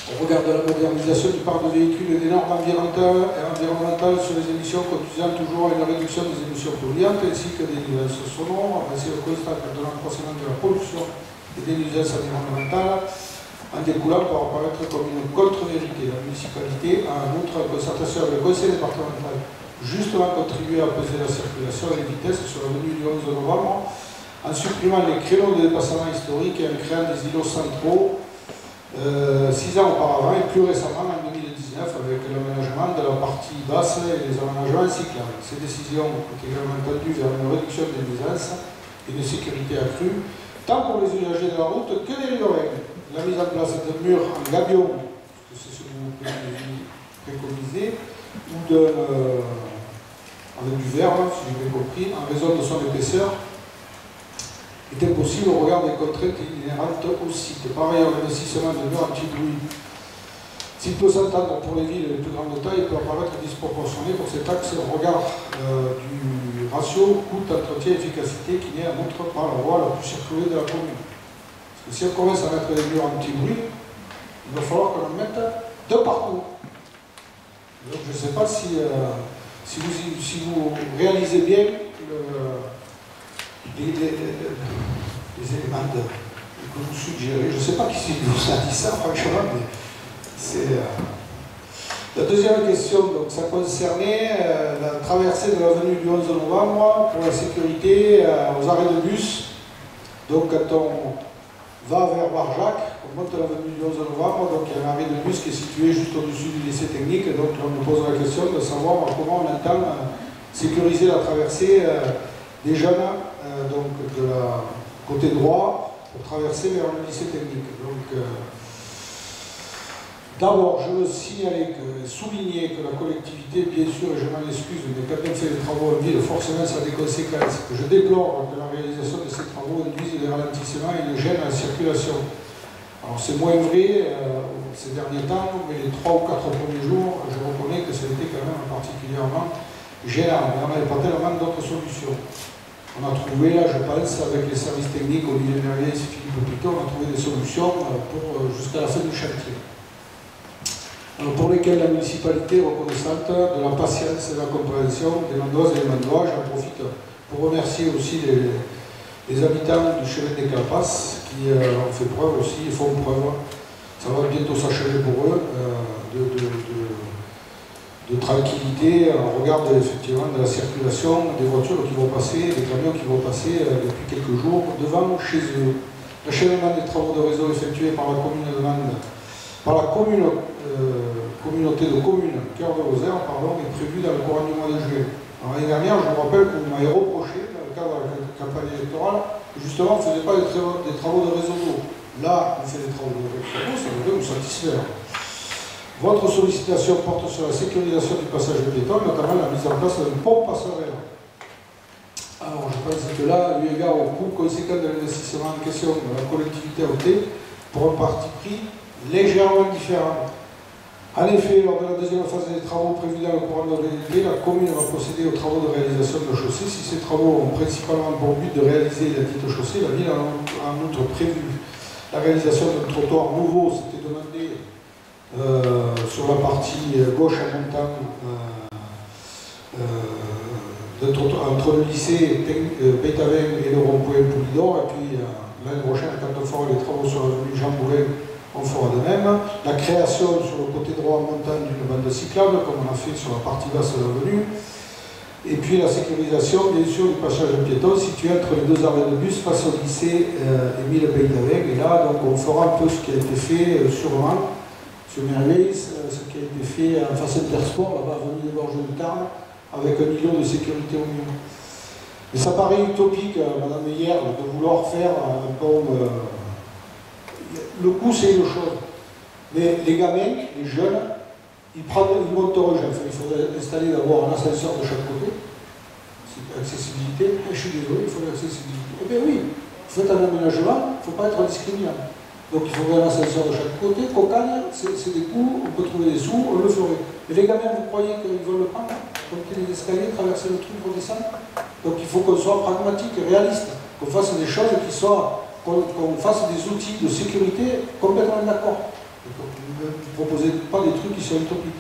au regard de la modernisation du parc de véhicules et des normes environnementales sur les émissions conduisant toujours à une réduction des émissions polluantes ainsi que des nuisances sonores, ainsi le constat de l'accroissement de la pollution et des nuisances environnementales en découlant pour apparaître comme une contre-vérité. La municipalité a en outre, en concertation avec le conseil départemental, justement contribué à peser la circulation et les vitesses sur l'avenue du 11 novembre en supprimant les créneaux de dépassement historiques et en créant des îlots centraux 6 ans auparavant et plus récemment en 2019 avec l'aménagement de la partie basse et les aménagements cyclables. Ces décisions ont également tendu vers une réduction des nuisances et une sécurité accrue, tant pour les usagers de la route que des riverains. La mise en place de murs en gabion, parce que c'est ce que vous préconisez, ou avec du verre, si j'ai bien compris, en raison de son épaisseur, est impossible au regard des contraintes inhérentes au site. Par ailleurs, l'investissement de murs anti-bruit, s'il peut s'entendre pour les villes de plus grande taille, peut apparaître disproportionné pour cet axe au regard du ratio coût, entretien, efficacité qui n'est à montre par la voie la plus circulée de la commune. Parce que si on commence à mettre des murs anti-bruit, il va falloir qu'on en mette de partout. Donc je ne sais pas si vous réalisez bien les éléments que vous suggérez. Je ne sais pas qui vous a dit ça, franchement, mais c'est... La deuxième question, donc, ça concernait la traversée de l'avenue du 11 novembre pour la sécurité aux arrêts de bus. Donc quand on va vers Barjac, on monte l'avenue du 11 novembre, donc il y a un arrêt de bus qui est situé juste au-dessus du lycée technique, donc on nous pose la question de savoir comment on entend sécuriser la traversée des jeunes donc de la côté droit pour traverser vers le lycée technique. Donc d'abord je veux souligner que la collectivité, bien sûr, et je m'en excuse, mais quand on fait des travaux en ville, forcément ça a des conséquences. Je déplore que la réalisation de ces travaux induise des ralentissements et des gênes à la circulation. Alors c'est moins vrai ces derniers temps, mais les 3 ou 4 premiers jours, je reconnais que ça a été quand même particulièrement gênant, mais on n'avait pas tellement d'autres solutions. On a trouvé, là je pense, avec les services techniques, Olivier Merlier et Philippe Pitot, on a trouvé des solutions jusqu'à la fin du chantier. Alors, pour lesquelles la municipalité est reconnaissante de la patience et de la compréhension des Mandoises et des Mandois. J'en profite pour remercier aussi les habitants du chemin des Clapas qui ont fait preuve aussi, et font preuve, ça va bientôt s'achever pour eux, de tranquillité en regard effectivement de la circulation des voitures qui vont passer, des camions qui vont passer depuis quelques jours devant chez eux. L'achèvement des travaux de réseau effectués par la commune de Mende, par la communauté de communes Cœur de Rosaire, est prévu dans le courant du mois de juillet. L'année dernière, je vous rappelle qu'on m'avait reproché, dans le cadre de la campagne électorale, que justement on ne faisait pas des travaux de réseau d'eau. Là, on fait des travaux de réseau d'eau, ça devrait vous satisfaire. Votre sollicitation porte sur la sécurisation du passage de piétons, notamment la mise en place d'une pompe passerelle. Alors, je pense que là, eu égard au coût conséquent de l'investissement en question de la collectivité a opté pour un parti pris légèrement différent. En effet, lors de la deuxième phase des travaux prévus dans le courant de l'année, la commune va procéder aux travaux de réalisation de la chaussée. Si ces travaux ont principalement pour but de réaliser la dite chaussée, la ville a en outre prévu la réalisation d'un trottoir nouveau. C'était demandé sur la partie gauche en montant entre le lycée Beethoven et le rond-point Poulidor. Et puis l'année prochaine, quand on fera les travaux sur l'avenue Jean Boulet, on fera de même. La création sur le côté droit en montant d'une bande cyclable, comme on a fait sur la partie basse de l'avenue. Et puis la sécurisation, bien sûr, du passage de piétons situé entre les deux arrêts de bus face au lycée Émile Beethoven. Et là, donc, on fera un peu ce qui a été fait sûrement sur Merveille, ce qui a été fait en face Intersport, là-bas, avenue des Borges de Tarn, avec un îlot de sécurité au milieu. Mais ça paraît utopique, Madame Meyer, de vouloir faire un pont. Le coût, c'est une chose. Mais les gamins, les jeunes, ils monteront jamais. Enfin, il faudrait installer d'abord un ascenseur de chaque côté. C'est accessibilité. Je suis désolé, il faut l'accessibilité. Eh bien oui, faites un aménagement, il ne faut pas être discriminant. Donc il faudrait un ascenseur de chaque côté. Cocagne, c'est des coûts, on peut trouver des sous, on le ferait. Mais les gamins, vous croyez qu'ils veulent le prendre? Monter les escaliers, traverser le truc, redescendre? Donc il faut qu'on soit pragmatique et réaliste, qu'on fasse des choses qui soient, qu'on fasse des outils de sécurité complètement d'accord. Ne proposez pas des trucs qui sont utopiques.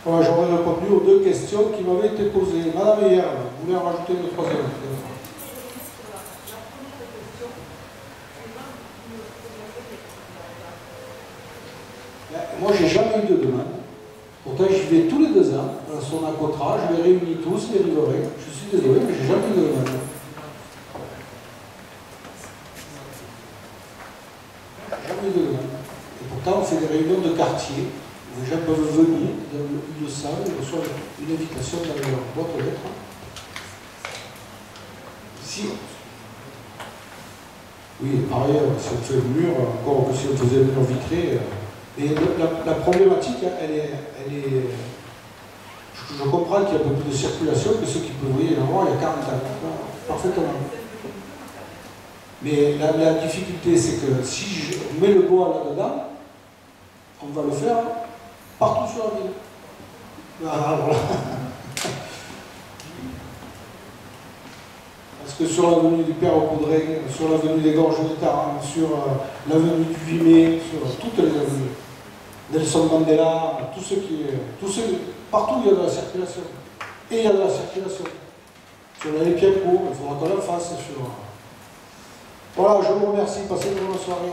Voilà, j'aurais répondu aux deux questions qui m'avaient été posées. Madame Meyer, vous voulez en rajouter une troisième? Moi, j'ai jamais eu de demande. Pourtant, j'y vais tous les 2 ans, à son Acotra, je les réunis tous, les riverains. Je suis désolé, mais j'ai jamais eu de demande. Jamais eu de demande. Et pourtant, on fait des réunions de quartier. Les gens peuvent venir, ils le savent, ils reçoivent une invitation dans leur boîte aux lettres. Si. Oui, par ailleurs, si on fait le mur, encore que si on faisait le mur vitré. Et la problématique, elle est, je je comprends qu'il y a un peu plus de circulation que ceux qui peuvent voyer avant il y a 40 ans. Parfaitement. Mais la difficulté, c'est que si je mets le bois là-dedans, on va le faire partout sur la ville. Voilà. Parce que sur l'avenue du Père Coudray, sur l'avenue des Gorges de Tarn, sur l'avenue du 8 mai, sur toutes les avenues, Nelson Mandela, partout il y a de la circulation. Et il y a de la circulation. Sur la Piaco, il faudra qu'on la fasse. Voilà, je vous remercie, passez une bonne soirée.